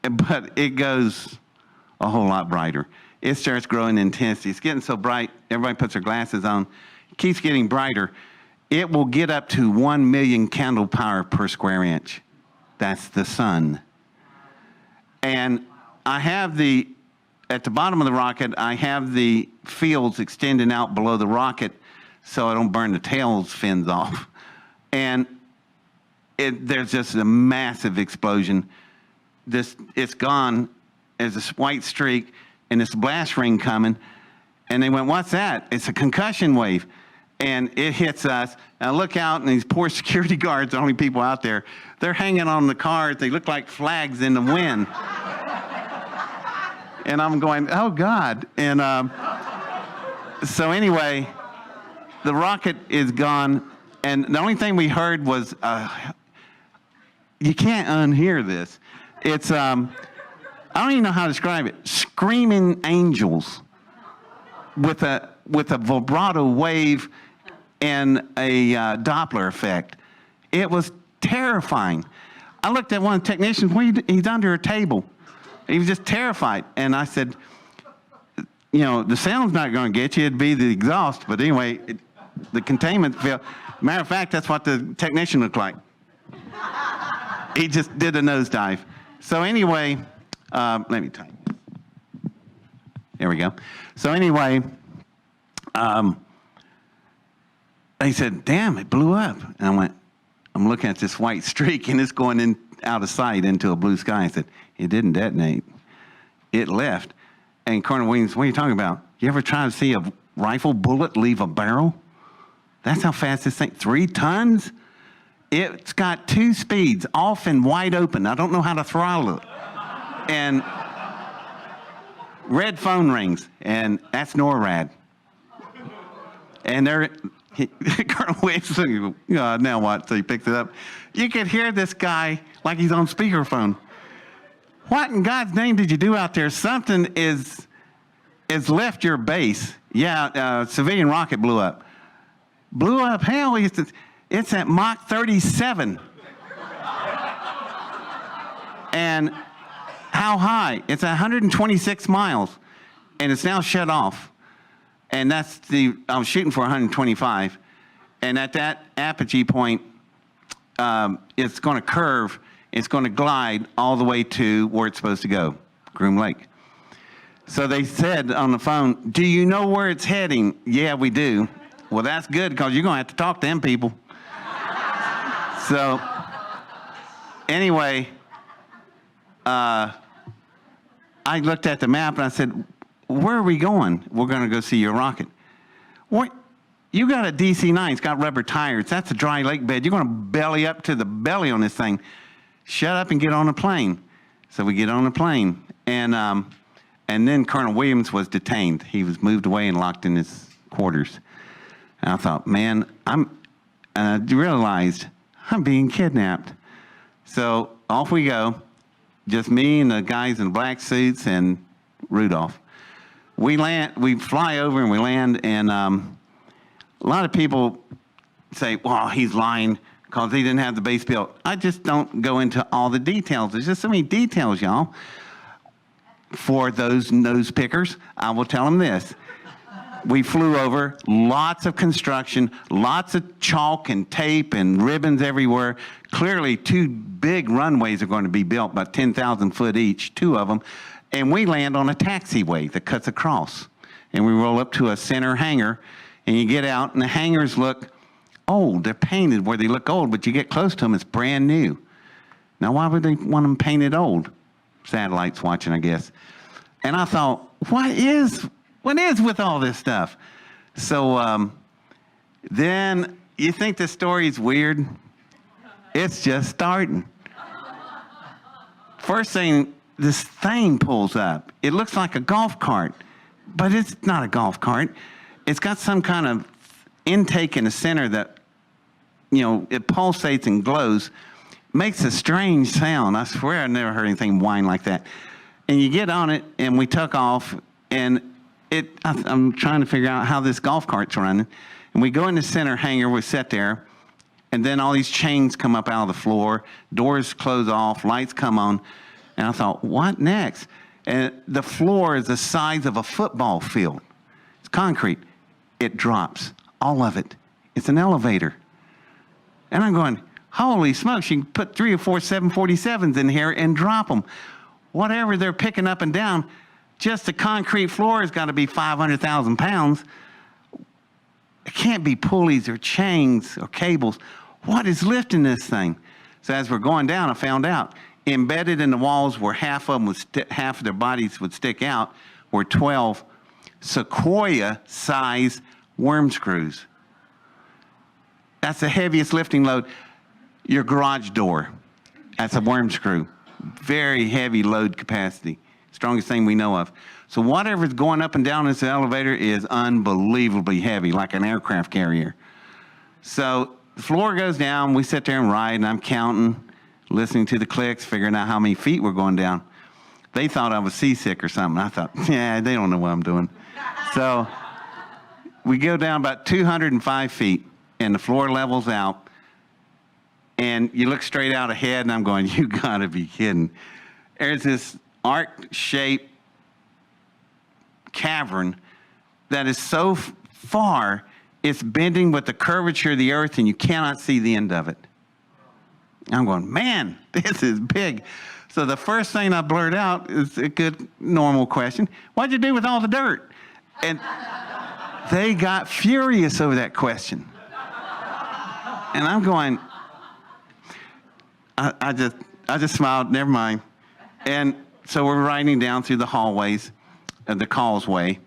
But it goes a whole lot brighter. It starts growing in intensity. It's getting so bright, everybody puts their glasses on. It keeps getting brighter. It will get up to 1 million candle power per square inch. That's the sun. And I have at the bottom of the rocket, I have the fields extending out below the rocket so I don't burn the tails fins off. And there's just a massive explosion. It's gone. There's a white streak and this blast ring coming. And they went, what's that? It's a concussion wave. And it hits us. And I look out, and these poor security guards, the only people out there, they're hanging on the cars. They look like flags in the wind. And I'm going, oh, God. And so anyway, the rocket is gone. And the only thing we heard was, you can't unhear this. It's, I don't even know how to describe it. Screaming angels with a vibrato wave and a Doppler effect. It was terrifying. I looked at one of the technicians. He's under a table. He was just terrified. And I said, you know, the sound's not going to get you. It'd be the exhaust. But anyway, the containment failed. Matter of fact, that's what the technician looked like. He just did a nosedive. So anyway, let me type. There we go. So anyway, they said, damn, it blew up. And I went, I'm looking at this white streak, and it's going out of sight into a blue sky. I said, it didn't detonate. It left. And Colonel Williams, what are you talking about? You ever try to see a rifle bullet leave a barrel? That's how fast this thing, 3 tons? It's got 2 speeds, off and wide open. I don't know how to throttle it. And red phone rings, and that's NORAD. And Colonel Williams, now what? So he picks it up. You could hear this guy like he's on speakerphone. What in God's name did you do out there? Something is left your base. Yeah, civilian rocket blew up. Blew up? Hell, it's at Mach 37. And how high? It's 126 miles, and it's now shut off. And I was shooting for 125, and at that apogee point, it's going to curve. It's going to glide all the way to where it's supposed to go, Groom Lake. So they said on the phone, do you know where it's heading? Yeah, we do. Well, that's good, because you're going to have to talk to them people. So anyway, I looked at the map and I said, where are we going? We're going to go see your rocket. What? You got a DC-9. It's got rubber tires. That's a dry lake bed. You're going to belly up to the belly on this thing. Shut up and get on a plane. So we get on a plane. And then Colonel Williams was detained. He was moved away and locked in his quarters. And I thought, man, and I realized I'm being kidnapped. So off we go. Just me and the guys in black suits and Rudolph. We fly over and we land, and a lot of people say, well, he's lying because he didn't have the base built. I just don't go into all the details. There's just so many details, y'all. For those nose pickers, I will tell them this. We flew over, lots of construction, lots of chalk and tape and ribbons everywhere. Clearly, 2 big runways are going to be built, about 10,000 foot each, 2 of them. And we land on a taxiway that cuts across. And we roll up to a center hangar, and you get out, and the hangars look old. They're painted where they look old, but you get close to them, it's brand new. Now, why would they want them painted old? Satellites watching, I guess. And I thought, what is with all this stuff? So then you think the story's weird? It's just starting. First thing, this thing pulls up. It looks like a golf cart, but it's not a golf cart. It's got some kind of intake in the center that, it pulsates and glows. Makes a strange sound. I swear I never heard anything whine like that. And you get on it, and we took off, and I'm trying to figure out how this golf cart's running. And we go in the center hangar, we sit there, and then all these chains come up out of the floor, doors close off, lights come on. And I thought, what next? And the floor is the size of a football field. It's concrete. It drops, all of it. It's an elevator. And I'm going, holy smokes, you can put 3 or 4 747s in here and drop them. Whatever they're picking up and down, just the concrete floor has got to be 500,000 pounds. It can't be pulleys or chains or cables. What is lifting this thing? So as we're going down, I found out embedded in the walls where half of their bodies would stick out were 12 Sequoia-size worm screws. That's the heaviest lifting load. Your garage door, that's a worm screw. Very heavy load capacity. Strongest thing we know of. So whatever's going up and down this elevator is unbelievably heavy, like an aircraft carrier. So the floor goes down, we sit there and ride, and I'm counting, listening to the clicks, figuring out how many feet we're going down. They thought I was seasick or something. I thought, yeah, they don't know what I'm doing. So we go down about 205 feet, and the floor levels out. And you look straight out ahead, and I'm going, you gotta be kidding. There's this arc-shaped cavern that is so far, it's bending with the curvature of the earth, and you cannot see the end of it. I'm going, man, this is big. So the first thing I blurt out is a good, normal question. What'd you do with all the dirt? And they got furious over that question. And I'm going, I just smiled, never mind. And so we're riding down through the hallways. the causeway,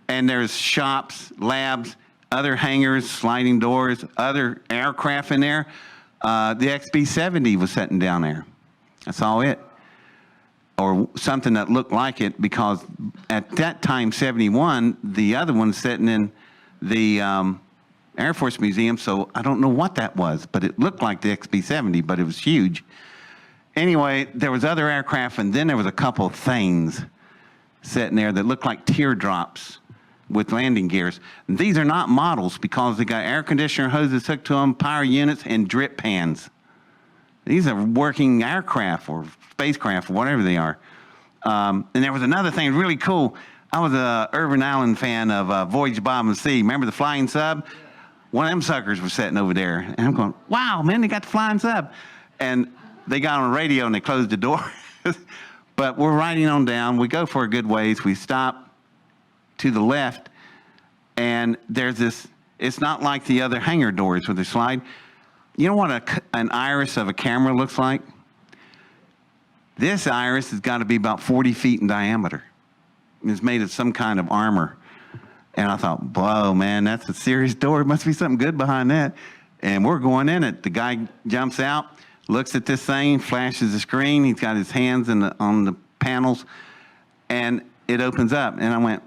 and there's shops, labs, other hangars, sliding doors, other aircraft in there. The XB-70 was sitting down there. I saw it, or something that looked like it, because at that time, 71, the other one's sitting in the Air Force Museum, so I don't know what that was, but it looked like the XB-70, but it was huge. Anyway, there was other aircraft, and then there was a couple of things sitting there that looked like teardrops with landing gears. And these are not models, because they got air conditioner hoses hooked to them, power units, and drip pans. These are working aircraft or spacecraft or whatever they are. And there was another thing really cool. I was a Irvin Allen fan of Voyage Bob and Sea. Remember the flying sub? One of them suckers was sitting over there. And I'm going, wow, man, they got the flying sub. And they got on the radio and they closed the door. But we're riding on down. We go for a good ways. We stop to the left, and there's this, it's not like the other hangar doors where they slide. You know what an iris of a camera looks like? This iris has got to be about 40 feet in diameter. It's made of some kind of armor. And I thought, whoa, man, that's a serious door. It must be something good behind that. And we're going in it. The guy jumps out, looks at this thing, flashes the screen. He's got his hands on the panels, and it opens up. And I went,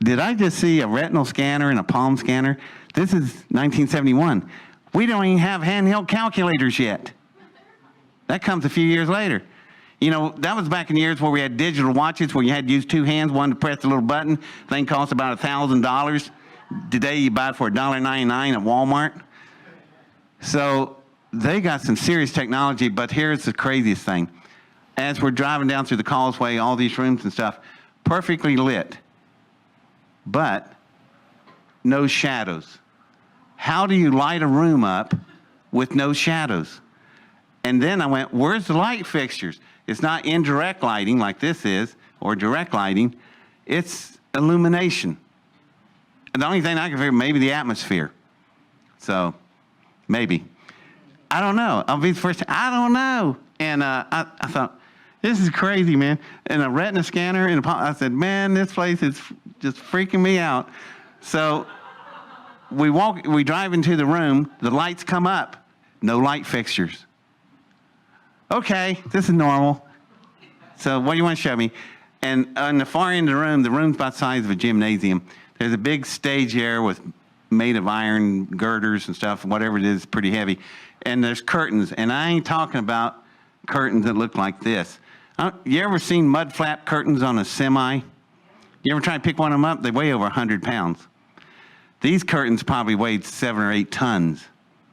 did I just see a retinal scanner and a palm scanner? This is 1971. We don't even have handheld calculators yet. That comes a few years later. You know, that was back in the years where we had digital watches where you had to use two hands, one to press the little button. Thing cost about $1,000. Today you buy it for $1.99 at Walmart. So they got some serious technology, but here's the craziest thing. As we're driving down through the causeway, all these rooms and stuff, perfectly lit, but no shadows. How do you light a room up with no shadows? And then I went, where's the light fixtures? It's not indirect lighting like this is, or direct lighting. It's illumination. And the only thing I can figure, maybe the atmosphere. So, maybe. I don't know. I'll be the first. I don't know. And I thought, this is crazy, man. And a retina scanner, and I said, man, this place is just freaking me out. So we drive into the room. The lights come up. No light fixtures. Okay, this is normal. So what do you want to show me? And on the far end of the room's about the size of a gymnasium. There's a big stage there made of iron girders and stuff, whatever it is, pretty heavy. And there's curtains, and I ain't talking about curtains that look like this. You ever seen mud flap curtains on a semi? You ever try to pick one of them up? They weigh over 100 pounds. These curtains probably weighed 7 or 8 tons.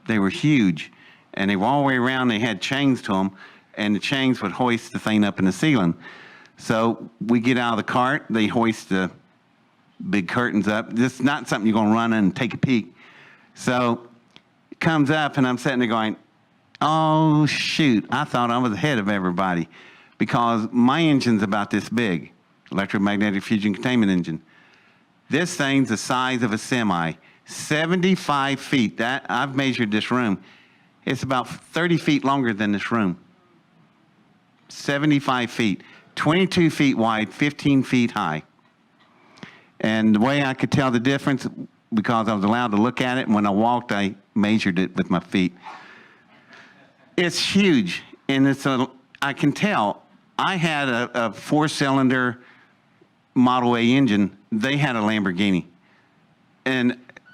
They were huge, and they were all the way around. They had chains to them, and the chains would hoist the thing up in the ceiling. So we get out of the cart. They hoist the big curtains up. This is not something you're going to run in and take a peek. So it comes up, and I'm sitting there going, oh, shoot, I thought I was ahead of everybody, because my engine's about this big, electromagnetic fusion containment engine. This thing's the size of a semi, 75 feet. That I've measured this room. It's about 30 feet longer than this room. 75 feet, 22 feet wide, 15 feet high. And the way I could tell the difference, because I was allowed to look at it, and when I walked, I measured it with my feet. It's huge, and I can tell. I had a 4-cylinder Model A engine. They had a Lamborghini.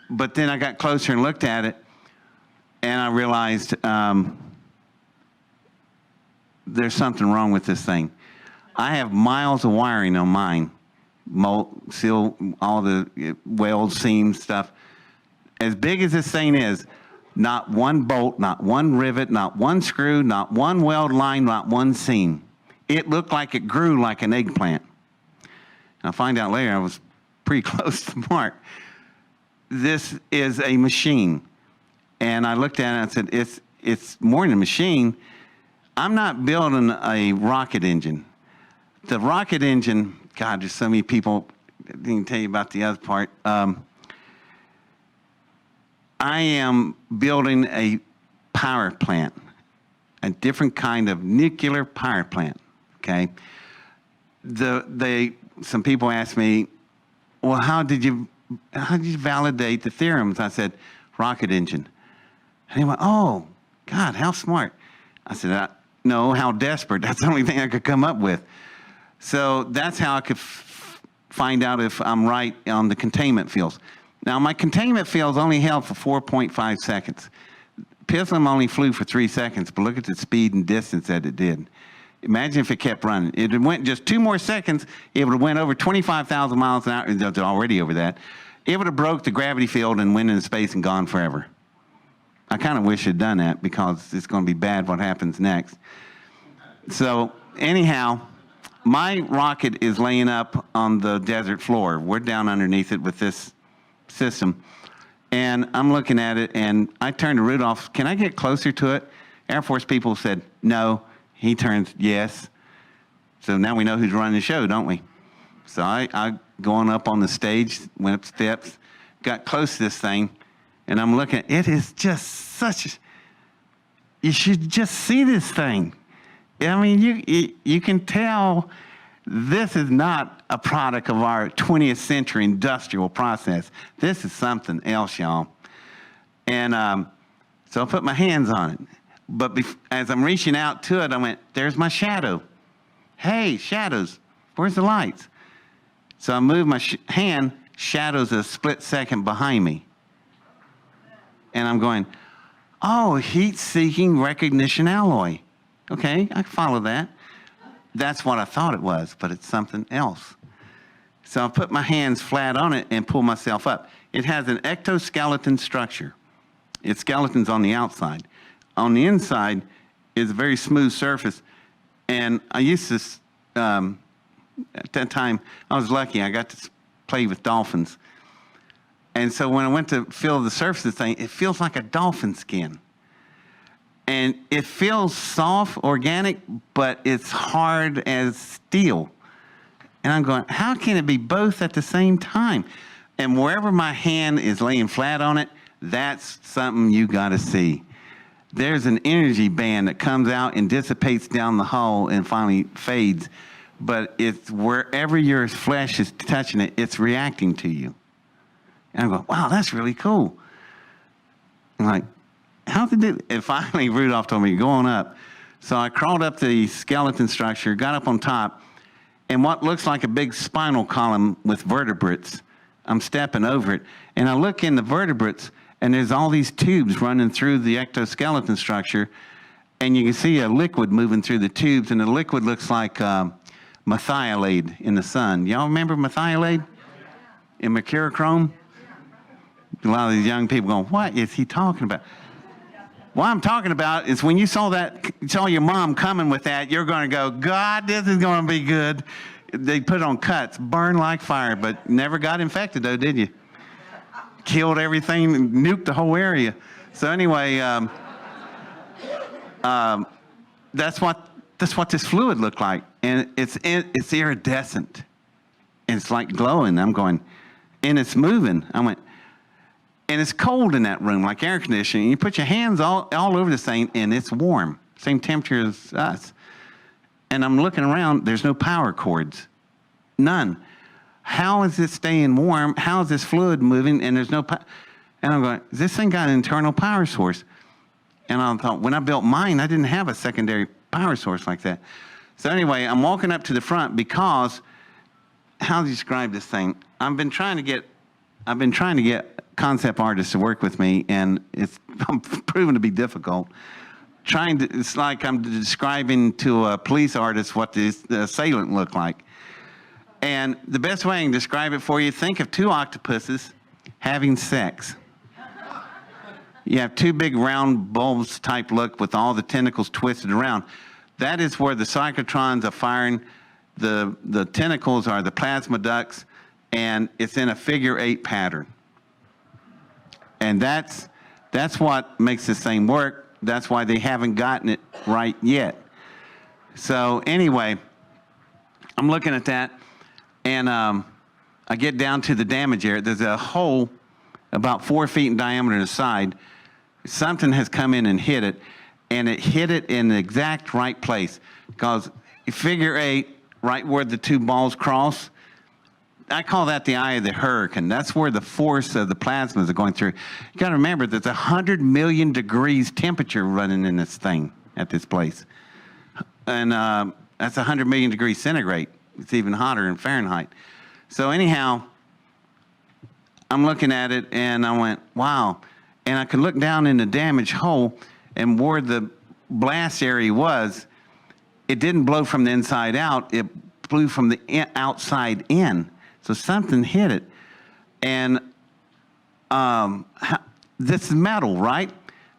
But then I got closer and looked at it, and I realized there's something wrong with this thing. I have miles of wiring on mine, seal, all the weld seams stuff. As big as this thing is, not one bolt, not one rivet, not one screw, not one weld line, not one seam. It looked like it grew like an eggplant. I'll find out later I was pretty close to the mark. This is a machine. And I looked at it and I said, it's more than a machine. I'm not building a rocket engine. The rocket engine, God, there's so many people, I didn't tell you about the other part. I am building a power plant, a different kind of nuclear power plant, okay? some people asked me, well, how did you validate the theorems? I said, rocket engine. And he went, oh, God, how smart. I said, no, how desperate. That's the only thing I could come up with. So that's how I could find out if I'm right on the containment fields. Now, my containment fields only held for 4.5 seconds. Pislam only flew for 3 seconds, but look at the speed and distance that it did. Imagine if it kept running. It went just 2 more seconds, it would have went over 25,000 miles an hour. It's already over that. It would have broke the gravity field and went into space and gone forever. I kind of wish it had done that because it's going to be bad what happens next. So anyhow, my rocket is laying up on the desert floor. We're down underneath it with this system. And I'm looking at it, and I turned to Rudolph, can I get closer to it? Air Force people said, no. He turns, yes. So now we know who's running the show, don't we? So I going up on the stage, went up steps, got close to this thing, and I'm looking, it is just such, you should just see this thing. I mean, you can tell this is not a product of our 20th century industrial process. This is something else, y'all. And so I put my hands on it. But as I'm reaching out to it, I went, there's my shadow. Hey, shadows, where's the lights? So I moved my hand, shadows a split second behind me. And I'm going, oh, heat-seeking recognition alloy. Okay, I can follow that. That's what I thought it was, but it's something else. So I put my hands flat on it and pull myself up. It has an ectoskeleton structure. Its skeleton's on the outside. On the inside is a very smooth surface. And I used to, at that time, I was lucky. I got to play with dolphins. And so when I went to feel the surface of the thing, it feels like a dolphin skin. And it feels soft, organic, but it's hard as steel. And I'm going, how can it be both at the same time? And wherever my hand is laying flat on it, that's something you got to see. There's an energy band that comes out and dissipates down the hull and finally fades. But it's wherever your flesh is touching it, it's reacting to you. And I'm going, wow, that's really cool. I'm like, how did it? And finally, Rudolph told me, go on up. So I crawled up the skeleton structure, got up on top, and what looks like a big spinal column with vertebrates, I'm stepping over it, and I look in the vertebrates, and there's all these tubes running through the ectoskeleton structure, and you can see a liquid moving through the tubes, and the liquid looks like methylate in the sun. Y'all remember methylate in mercurochrome? A lot of these young people going, what is he talking about? What I'm talking about is when you saw your mom coming with that, you're going to go, God, this is going to be good. They put it on cuts, burn like fire, but never got infected though, did you? Killed everything, nuked the whole area. So anyway, that's what this fluid looked like, and it's iridescent, and it's like glowing. I'm going, and it's moving. I went. And it's cold in that room, like air conditioning. You put your hands all over this thing, and it's warm, same temperature as us. And I'm looking around, there's no power cords, none. How is it staying warm? How is this fluid moving? And there's no power. And I'm going, this thing got an internal power source. And I thought, when I built mine, I didn't have a secondary power source like that. So anyway, I'm walking up to the front because, how do you describe this thing? I've been trying to get concept artists to work with me, and it's proven to be difficult. It's like I'm describing to a police artist what the assailant looked like. And the best way I can describe it for you, think of 2 octopuses having sex. You have 2 big round bulbs type look with all the tentacles twisted around. That is where the cyclotrons are firing. The tentacles are the plasma ducts, and it's in a figure 8 pattern. And that's what makes this thing work. That's why they haven't gotten it right yet. So anyway, I'm looking at that, and I get down to the damage area. There's a hole about 4 feet in diameter on the side. Something has come in and hit it in the exact right place. Because figure 8, right where the two balls cross. I call that the eye of the hurricane. That's where the force of the plasmas are going through. You got to remember there's 100 million degrees temperature running in this thing at this place. And that's 100 million degrees centigrade. It's even hotter in Fahrenheit. So anyhow, I'm looking at it and I went, wow. And I could look down in the damaged hole, and where the blast area was, it didn't blow from the inside out. It blew from the outside in. So something hit it. And this is metal, right?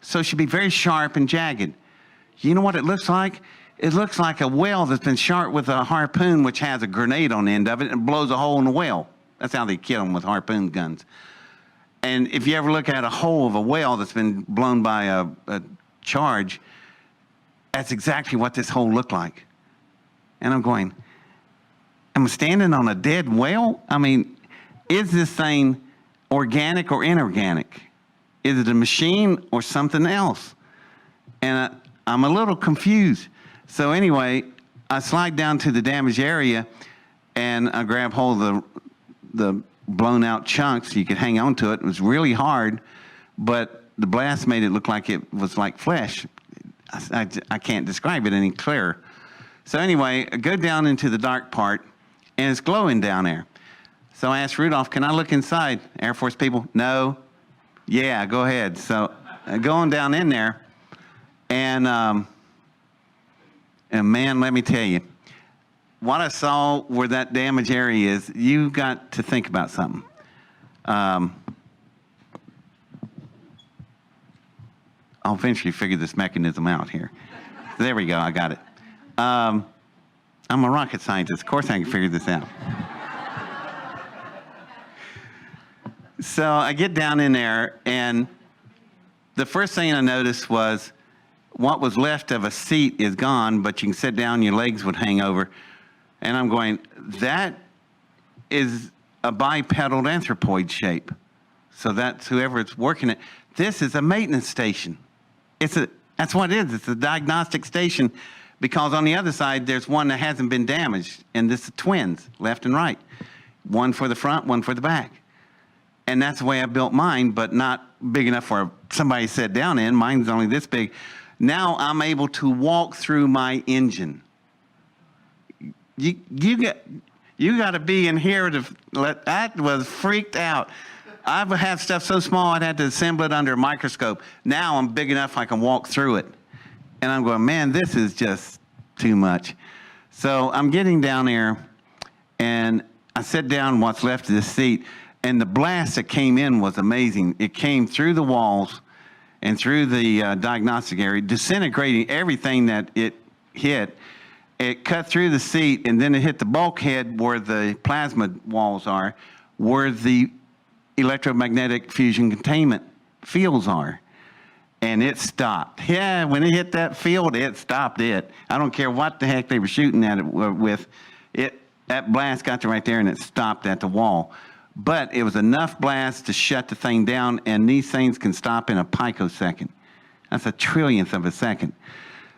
So it should be very sharp and jagged. You know what it looks like? It looks like a whale that's been shot with a harpoon, which has a grenade on the end of it, and blows a hole in the whale. That's how they kill them, with harpoon guns. And if you ever look at a hole of a whale that's been blown by a charge, that's exactly what this hole looked like. And I'm going, am I standing on a dead whale? I mean, is this thing organic or inorganic? Is it a machine or something else? And I'm a little confused. So anyway, I slide down to the damaged area, and I grab hold of the blown out chunks. You could hang on to it. It was really hard, but the blast made it look like it was like flesh. I can't describe it any clearer. So anyway, I go down into the dark part, and it's glowing down there. So I asked Rudolph, can I look inside? Air Force people, no. Yeah, go ahead. So going down in there, and man, let me tell you, what I saw where that damaged area is, you got to think about something. I'll eventually figure this mechanism out here. There we go, I got it. I'm a rocket scientist. Of course I can figure this out. So I get down in there, and the first thing I noticed was what was left of a seat is gone, but you can sit down, your legs would hang over. And I'm going, that is a bipedal anthropoid shape. So that's whoever is working it. This is a maintenance station. That's what it is. It's a diagnostic station, because on the other side, there's one that hasn't been damaged, and this is twins, left and right. One for the front, one for the back. And that's the way I built mine, but not big enough for somebody to sit down in. Mine's only this big. Now I'm able to walk through my engine. You got to be in here to let. That was freaked out. I would have stuff so small I'd have to assemble it under a microscope. Now I'm big enough I can walk through it. And I'm going, man, this is just too much. So I'm getting down there, and I sit down what's left of the seat, and the blast that came in was amazing. It came through the walls and through the diagnostic area, disintegrating everything that it hit. It cut through the seat, and then it hit the bulkhead where the plasma walls are, where the electromagnetic fusion containment fields are. And it stopped. Yeah, when it hit that field, it stopped it. I don't care what the heck they were shooting at it with. That blast got to right there, and it stopped at the wall. But it was enough blast to shut the thing down, and these things can stop in a picosecond. That's a trillionth of a second.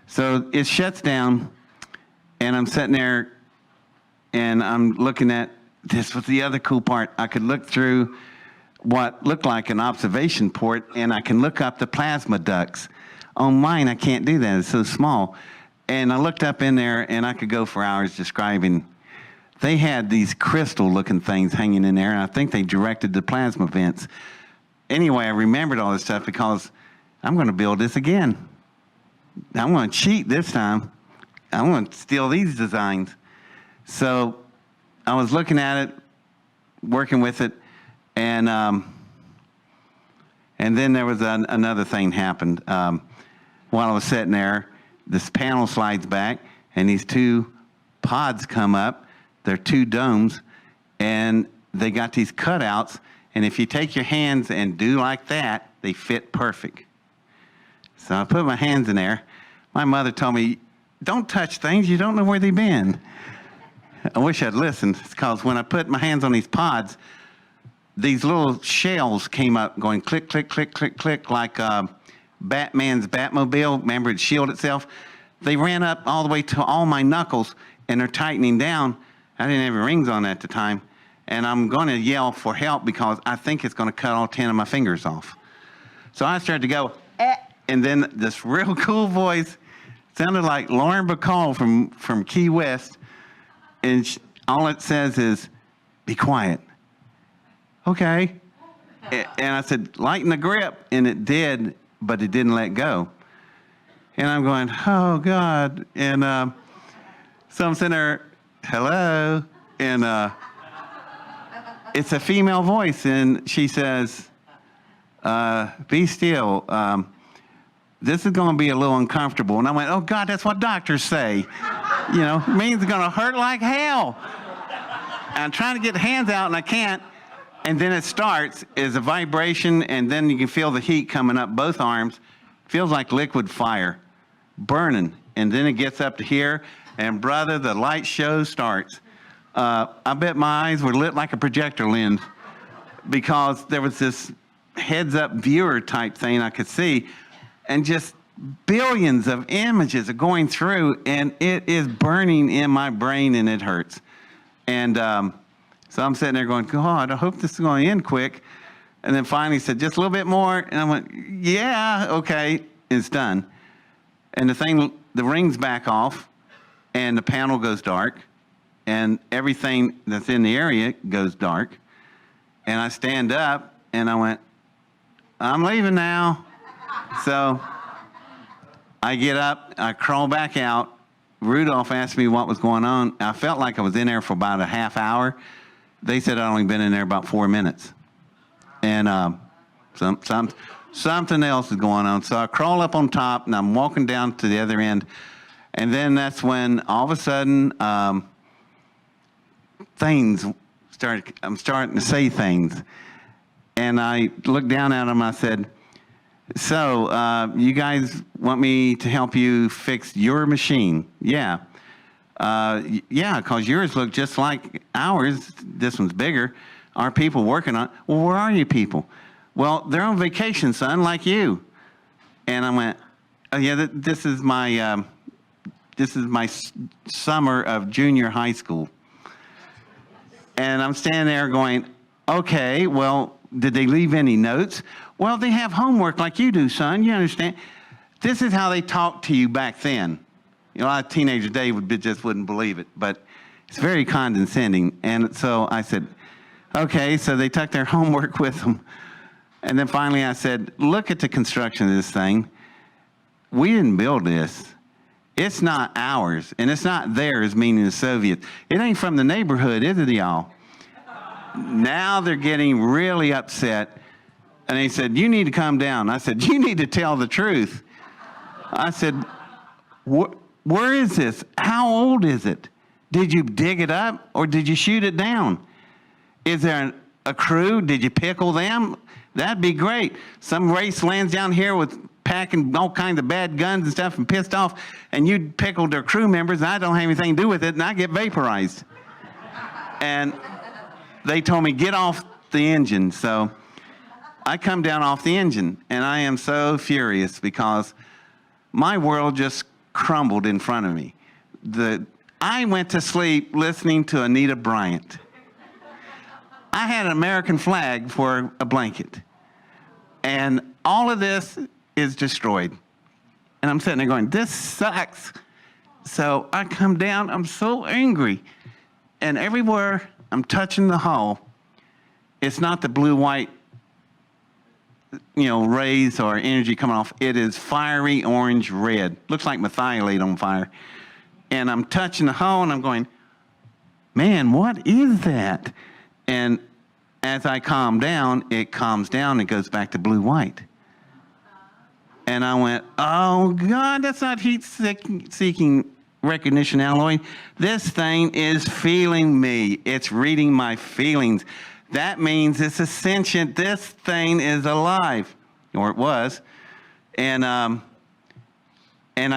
So it shuts down, and I'm sitting there, and I'm looking at, this was the other cool part. I could look through what looked like an observation port, and I can look up the plasma ducts. On mine, I can't do that. It's so small. And I looked up in there, and I could go for hours describing. They had these crystal-looking things hanging in there, and I think they directed the plasma vents. Anyway, I remembered all this stuff because I'm going to build this again. I'm going to cheat this time. I'm going to steal these designs. So I was looking at it, working with it, and then there was another thing happened. While I was sitting there, this panel slides back, and these two pods come up. They're two domes, and they got these cutouts, and if you take your hands and do like that, they fit perfect. So I put my hands in there. My mother told me, don't touch things, you don't know where they've been. I wish I'd listened, because when I put my hands on these pods, these little shells came up going click, click, click, click, click, like Batman's Batmobile. Remember, it shielded itself? They ran up all the way to all my knuckles, and they're tightening down. I didn't have rings on at the time. And I'm going to yell for help because I think it's going to cut all 10 of my fingers off. So I started to go, and then this real cool voice sounded like Lauren Bacall from Key West. And all it says is, be quiet. Okay. And I said, lighten the grip. And it did, but it didn't let go. And I'm going, oh, God. And so I'm sitting there, hello. And it's a female voice. And she says, be still. This is going to be a little uncomfortable. And I went, oh, God, that's what doctors say. You know, it means it's going to hurt like hell. And I'm trying to get the hands out, and I can't. And then it starts as a vibration, and then you can feel the heat coming up both arms. Feels like liquid fire, burning. And then it gets up to here, and brother, the light show starts. I bet my eyes were lit like a projector lens because there was this heads-up viewer type thing I could see, and just billions of images are going through, and it is burning in my brain, and it hurts. And so I'm sitting there going, God, I hope this is going to end quick. And then finally he said, just a little bit more. And I went, yeah, okay, it's done. And the rings back off, and the panel goes dark, and everything that's in the area goes dark. And I stand up, and I went, I'm leaving now. So I get up, I crawl back out. Rudolph asked me what was going on. I felt like I was in there for about a half hour. They said I'd only been in there about 4 minutes. And something else is going on. So I crawl up on top, and I'm walking down to the other end. And then that's when all of a sudden I'm starting to say things. And I looked down at them, I said, so you guys want me to help you fix your machine? Yeah. Yeah, because yours look just like ours. This one's bigger. Our people working on it. Well, where are you people? Well, they're on vacation, son, like you. And I went, oh, yeah, this is my summer of junior high school. And I'm standing there going, okay, well, did they leave any notes? Well, they have homework like you do, son. You understand? This is how they talked to you back then. You know, a lot of teenagers today just wouldn't believe it, but it's very condescending. And so I said, okay, so they took their homework with them. And then finally I said, look at the construction of this thing. We didn't build this. It's not ours, and it's not theirs, meaning the Soviets. It ain't from the neighborhood, is it, y'all? Now they're getting really upset. And they said, you need to calm down. I said, you need to tell the truth. I said, where is this? How old is it? Did you dig it up or did you shoot it down? Is there a crew? Did you pickle them? That'd be great. Some race lands down here with packing all kinds of bad guns and stuff and pissed off, and you pickled their crew members, and I don't have anything to do with it, and I get vaporized. And they told me, get off the engine. So I come down off the engine, and I am so furious because my world just crumbled in front of me. I went to sleep listening to Anita Bryant. I had an American flag for a blanket. And all of this is destroyed. And I'm sitting there going, this sucks. So I come down, I'm so angry. And everywhere I'm touching the hull, it's not the blue-white, rays or energy coming off. It is fiery orange red. Looks like methylate on fire. And I'm touching the hull, and I'm going, man, what is that? And as I calm down, it calms down, and goes back to blue-white. And I went, oh, God, that's not heat-seeking recognition alloy. This thing is feeling me. It's reading my feelings. That means it's a sentient. This thing is alive, or it was. And I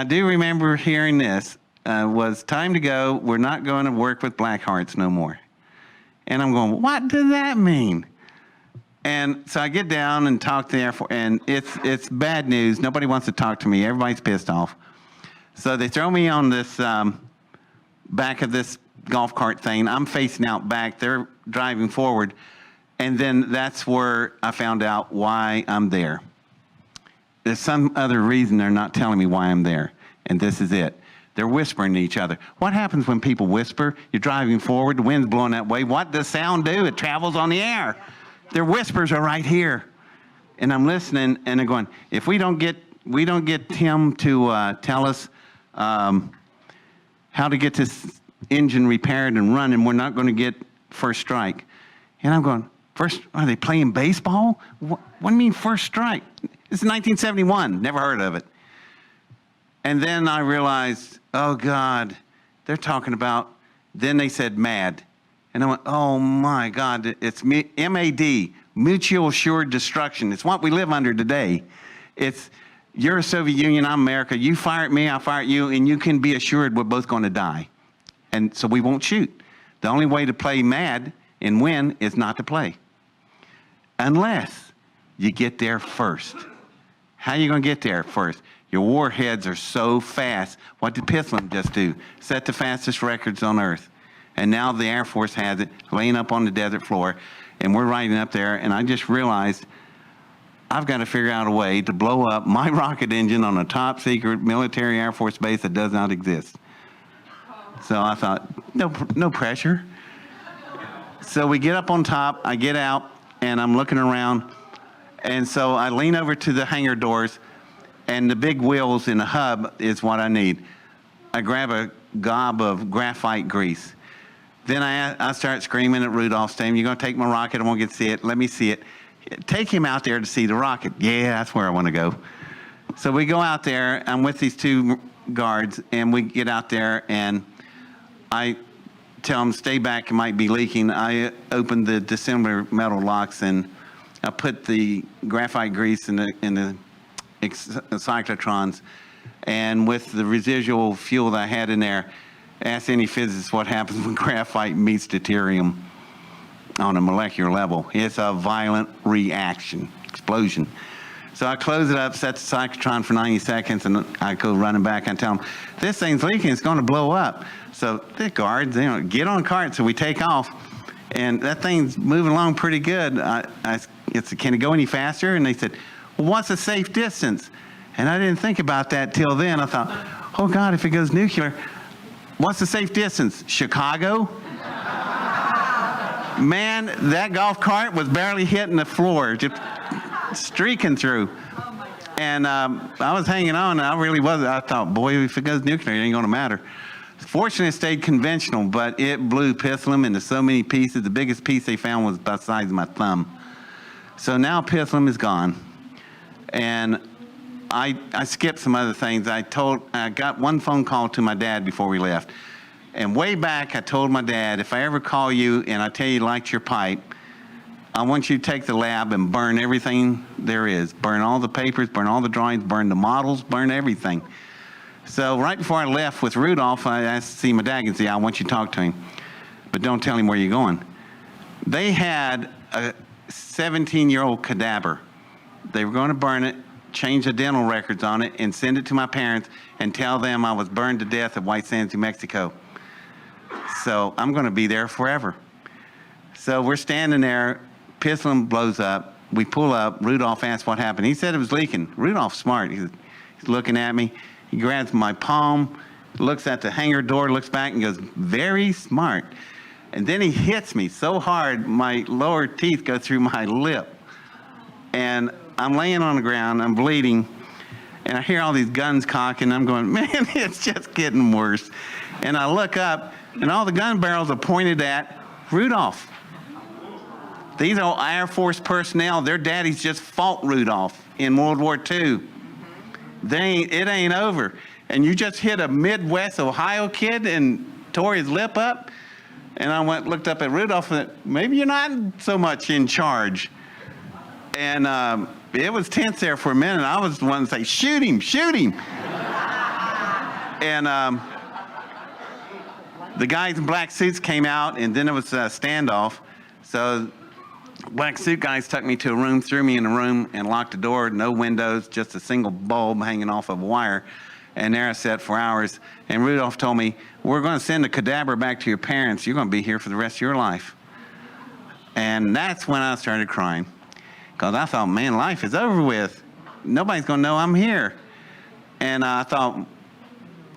do remember hearing this. Was time to go. We're not going to work with Black Hearts no more. And I'm going, what does that mean? And so I get down and talk to the Air Force, and it's bad news. Nobody wants to talk to me. Everybody's pissed off. So they throw me on this back of this golf cart thing. I'm facing out back. They're driving forward. And then that's where I found out why I'm there. There's some other reason they're not telling me why I'm there. And this is it. They're whispering to each other. What happens when people whisper? You're driving forward, the wind's blowing that way. What does sound do? It travels on the air. Their whispers are right here. And I'm listening, and they're going, if we don't get Tim to tell us how to get this engine repaired and running, we're not going to get first strike. And I'm going, first, are they playing baseball? What do you mean first strike? This is 1971, never heard of it. And then I realized, oh God, they're talking about, then they said MAD. And I went, oh my God, it's MAD, mutual assured destruction. It's what we live under today. It's, you're a Soviet Union, I'm America. You fire at me, I fire at you, and you can be assured we're both going to die. And so we won't shoot. The only way to play MAD and win is not to play. Unless you get there first. How are you going to get there first? Your warheads are so fast. What did Pittsland just do? Set the fastest records on Earth. And now the Air Force has it laying up on the desert floor, and we're riding up there, and I just realized I've got to figure out a way to blow up my rocket engine on a top secret military Air Force base that does not exist. So I thought, no pressure. So we get up on top, I get out, and I'm looking around, and so I lean over to the hangar doors, and the big wheels in the hub is what I need. I grab a gob of graphite grease. Then I start screaming at Rudolph, saying, you're going to take my rocket, I won't get to see it, let me see it. Take him out there to see the rocket. Yeah, that's where I want to go. So we go out there, I'm with these two guards, and we get out there, and I tell them, stay back, it might be leaking. I open the dissimilar metal locks, and I put the graphite grease in the cyclotrons, and with the residual fuel that I had in there, ask any physicist what happens when graphite meets deuterium on a molecular level. It's a violent reaction, explosion. So I close it up, set the cyclotron for 90 seconds, and I go running back and tell them, this thing's leaking, it's going to blow up. So the guards, get on cart, so we take off, and that thing's moving along pretty good. Can it go any faster? And they said, well, what's a safe distance? And I didn't think about that till then. I thought, oh God, if it goes nuclear, what's the safe distance? Chicago? Man, that golf cart was barely hitting the floor, just streaking through. And I was hanging on, and I really wasn't. I thought, boy, if it goes nuclear, it ain't going to matter. Fortunately, it stayed conventional, but it blew Pittsland into so many pieces. The biggest piece they found was about the size of my thumb. So now Pittsland is gone. And I skipped some other things. I got one phone call to my dad before we left. And way back, I told my dad, if I ever call you and I tell you to light your pipe, I want you to take the lab and burn everything there is. Burn all the papers, burn all the drawings, burn the models, burn everything. So right before I left with Rudolph, I asked to see my dad and say, I want you to talk to him, but don't tell him where you're going. They had a 17-year-old cadaver. They were going to burn it, change the dental records on it, and send it to my parents and tell them I was burned to death at White Sands, New Mexico. So I'm going to be there forever. So we're standing there, Pittsland blows up, we pull up, Rudolph asks what happened. He said it was leaking. Rudolph's smart. He's looking at me, he grabs my palm, looks at the hangar door, looks back and goes, very smart. And then he hits me so hard, my lower teeth go through my lip. And I'm laying on the ground, I'm bleeding, and I hear all these guns cocking, I'm going, man, it's just getting worse. And I look up, and all the gun barrels are pointed at Rudolph. These are Air Force personnel. Their daddies just fought Rudolph in World War II. It ain't over. And you just hit a Midwest Ohio kid and tore his lip up? And I looked up at Rudolph and said, maybe you're not so much in charge. And it was tense there for a minute. I was the one to say, shoot him, shoot him. And the guys in black suits came out, and then it was a standoff. So black suit guys took me to a room, threw me in a room, and locked the door, no windows, just a single bulb hanging off of a wire. And there I sat for hours. And Rudolph told me, we're going to send the cadaver back to your parents. You're going to be here for the rest of your life. And that's when I started crying. Because I thought, man, life is over with. Nobody's going to know I'm here. And I thought,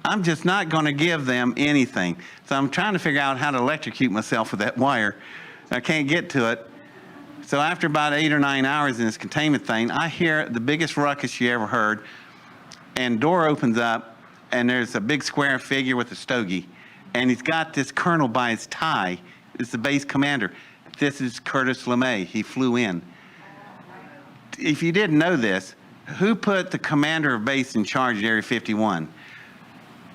I'm just not going to give them anything. So I'm trying to figure out how to electrocute myself with that wire. I can't get to it. So after about 8 or 9 hours in this containment thing, I hear the biggest ruckus you ever heard. And door opens up, and there's a big square figure with a stogie. And he's got this colonel by his tie. It's the base commander. This is Curtis LeMay. He flew in. If you didn't know this, who put the commander of base in charge of Area 51?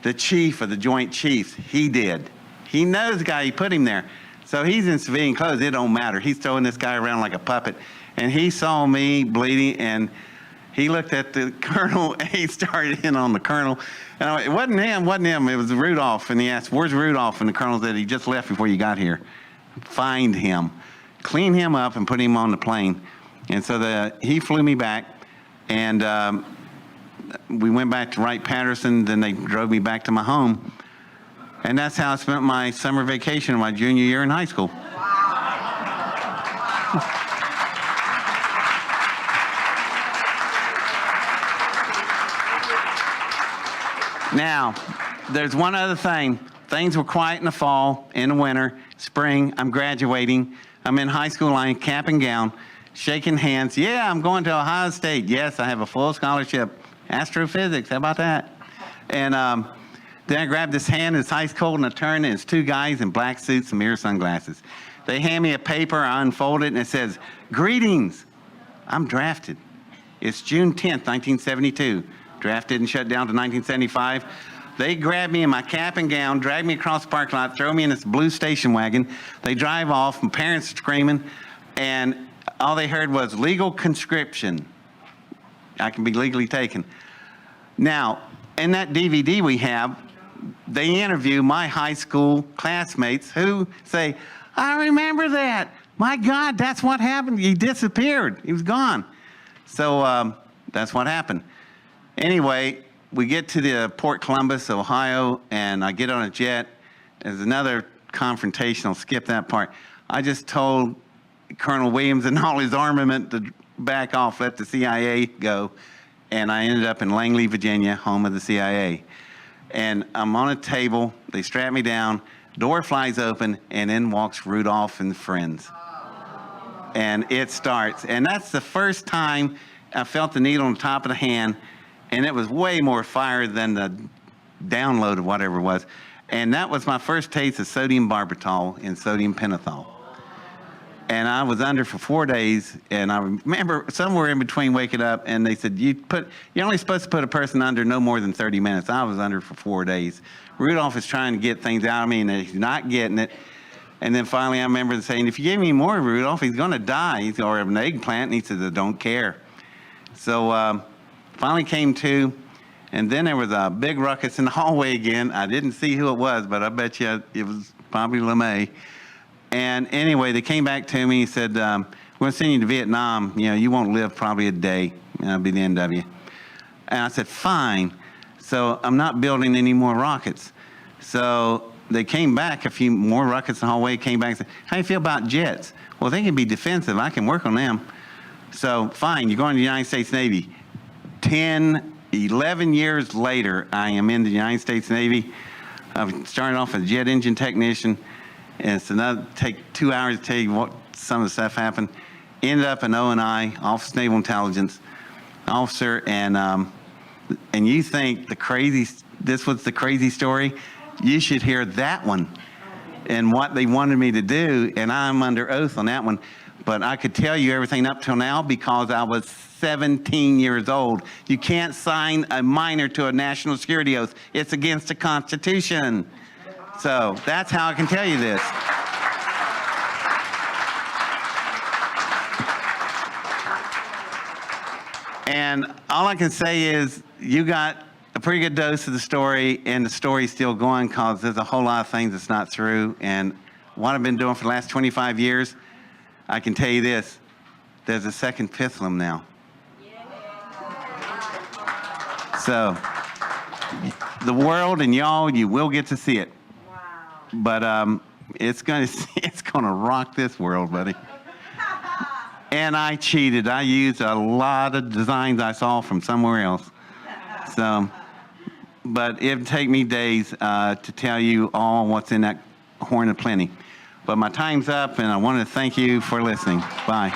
The chief of the Joint Chiefs. He did. He knows the guy. He put him there. So he's in civilian clothes. It don't matter. He's throwing this guy around like a puppet. And he saw me bleeding, and he looked at the colonel, and he started in on the colonel. And I went, it wasn't him. It was Rudolph. And he asked, where's Rudolph? And the colonel said, he just left before you got here. Find him. Clean him up and put him on the plane. And so he flew me back, and we went back to Wright-Patterson. Then they drove me back to my home. And that's how I spent my summer vacation my junior year in high school. Now, there's one other thing. Things were quiet in the fall, in the winter, spring. I'm graduating. I'm in high school, I'm cap and gown, shaking hands. Yeah, I'm going to Ohio State. Yes, I have a full scholarship. Astrophysics, how about that? And then I grabbed his hand, it's ice cold, and I turned, and it's two guys in black suits and mirror sunglasses. They hand me a paper, I unfold it, and it says, greetings, I'm drafted. It's June 10th, 1972. Drafted and shut down to 1975. They grab me in my cap and gown, drag me across the parking lot, throw me in this blue station wagon. They drive off, my parents screaming, and all they heard was legal conscription. I can be legally taken. Now, in that DVD we have, they interview my high school classmates who say, I remember that. My God, that's what happened. He disappeared. He was gone. So that's what happened. Anyway, we get to the Port Columbus, Ohio, and I get on a jet. There's another confrontation. I'll skip that part. I just told Colonel Williams and all his armament to back off, let the CIA go. And I ended up in Langley, Virginia, home of the CIA. And I'm on a table. They strap me down. Door flies open, and in walks Rudolph and friends. And it starts. And that's the first time I felt the needle on the top of the hand. And it was way more fire than the download of whatever it was. And that was my first taste of sodium barbital and sodium pentothal. And I was under for 4 days, and I remember somewhere in between waking up, and they said, you're only supposed to put a person under no more than 30 minutes. I was under for 4 days. Rudolph is trying to get things out of me, and he's not getting it. And then finally I remember saying, if you give me more, Rudolph, he's going to die. Or an eggplant, and he says, I don't care. So finally came to, and then there was a big ruckus in the hallway again. I didn't see who it was, but I bet you it was probably LeMay. And anyway, they came back to me and said, we're going to send you to Vietnam. You know, you won't live probably a day. That'll be the end of you. And I said, fine. So I'm not building any more rockets. So they came back, a few more rockets in the hallway, came back and said, how do you feel about jets? Well, they can be defensive. I can work on them. So fine, you're going to the United States Navy. 11 years later, I am in the United States Navy. I started off as a jet engine technician. And it's take 2 hours to tell you what some of the stuff happened. Ended up in O&I, Office of Naval Intelligence officer, and you think this was the crazy story? You should hear that one and what they wanted me to do, and I'm under oath on that one. But I could tell you everything up till now because I was 17 years old. You can't sign a minor to a national security oath. It's against the Constitution. So that's how I can tell you this. And all I can say is you got a pretty good dose of the story, and the story's still going because there's a whole lot of things that's not true. And what I've been doing for the last 25 years, I can tell you this, there's a second Pithlum now. So the world and y'all, you will get to see it. Wow. But it's gonna rock this world, buddy. And I cheated. I used a lot of designs I saw from somewhere else. So, but it'd take me days to tell you all what's in that horn of plenty. But my time's up, and I want to thank you for listening. Bye.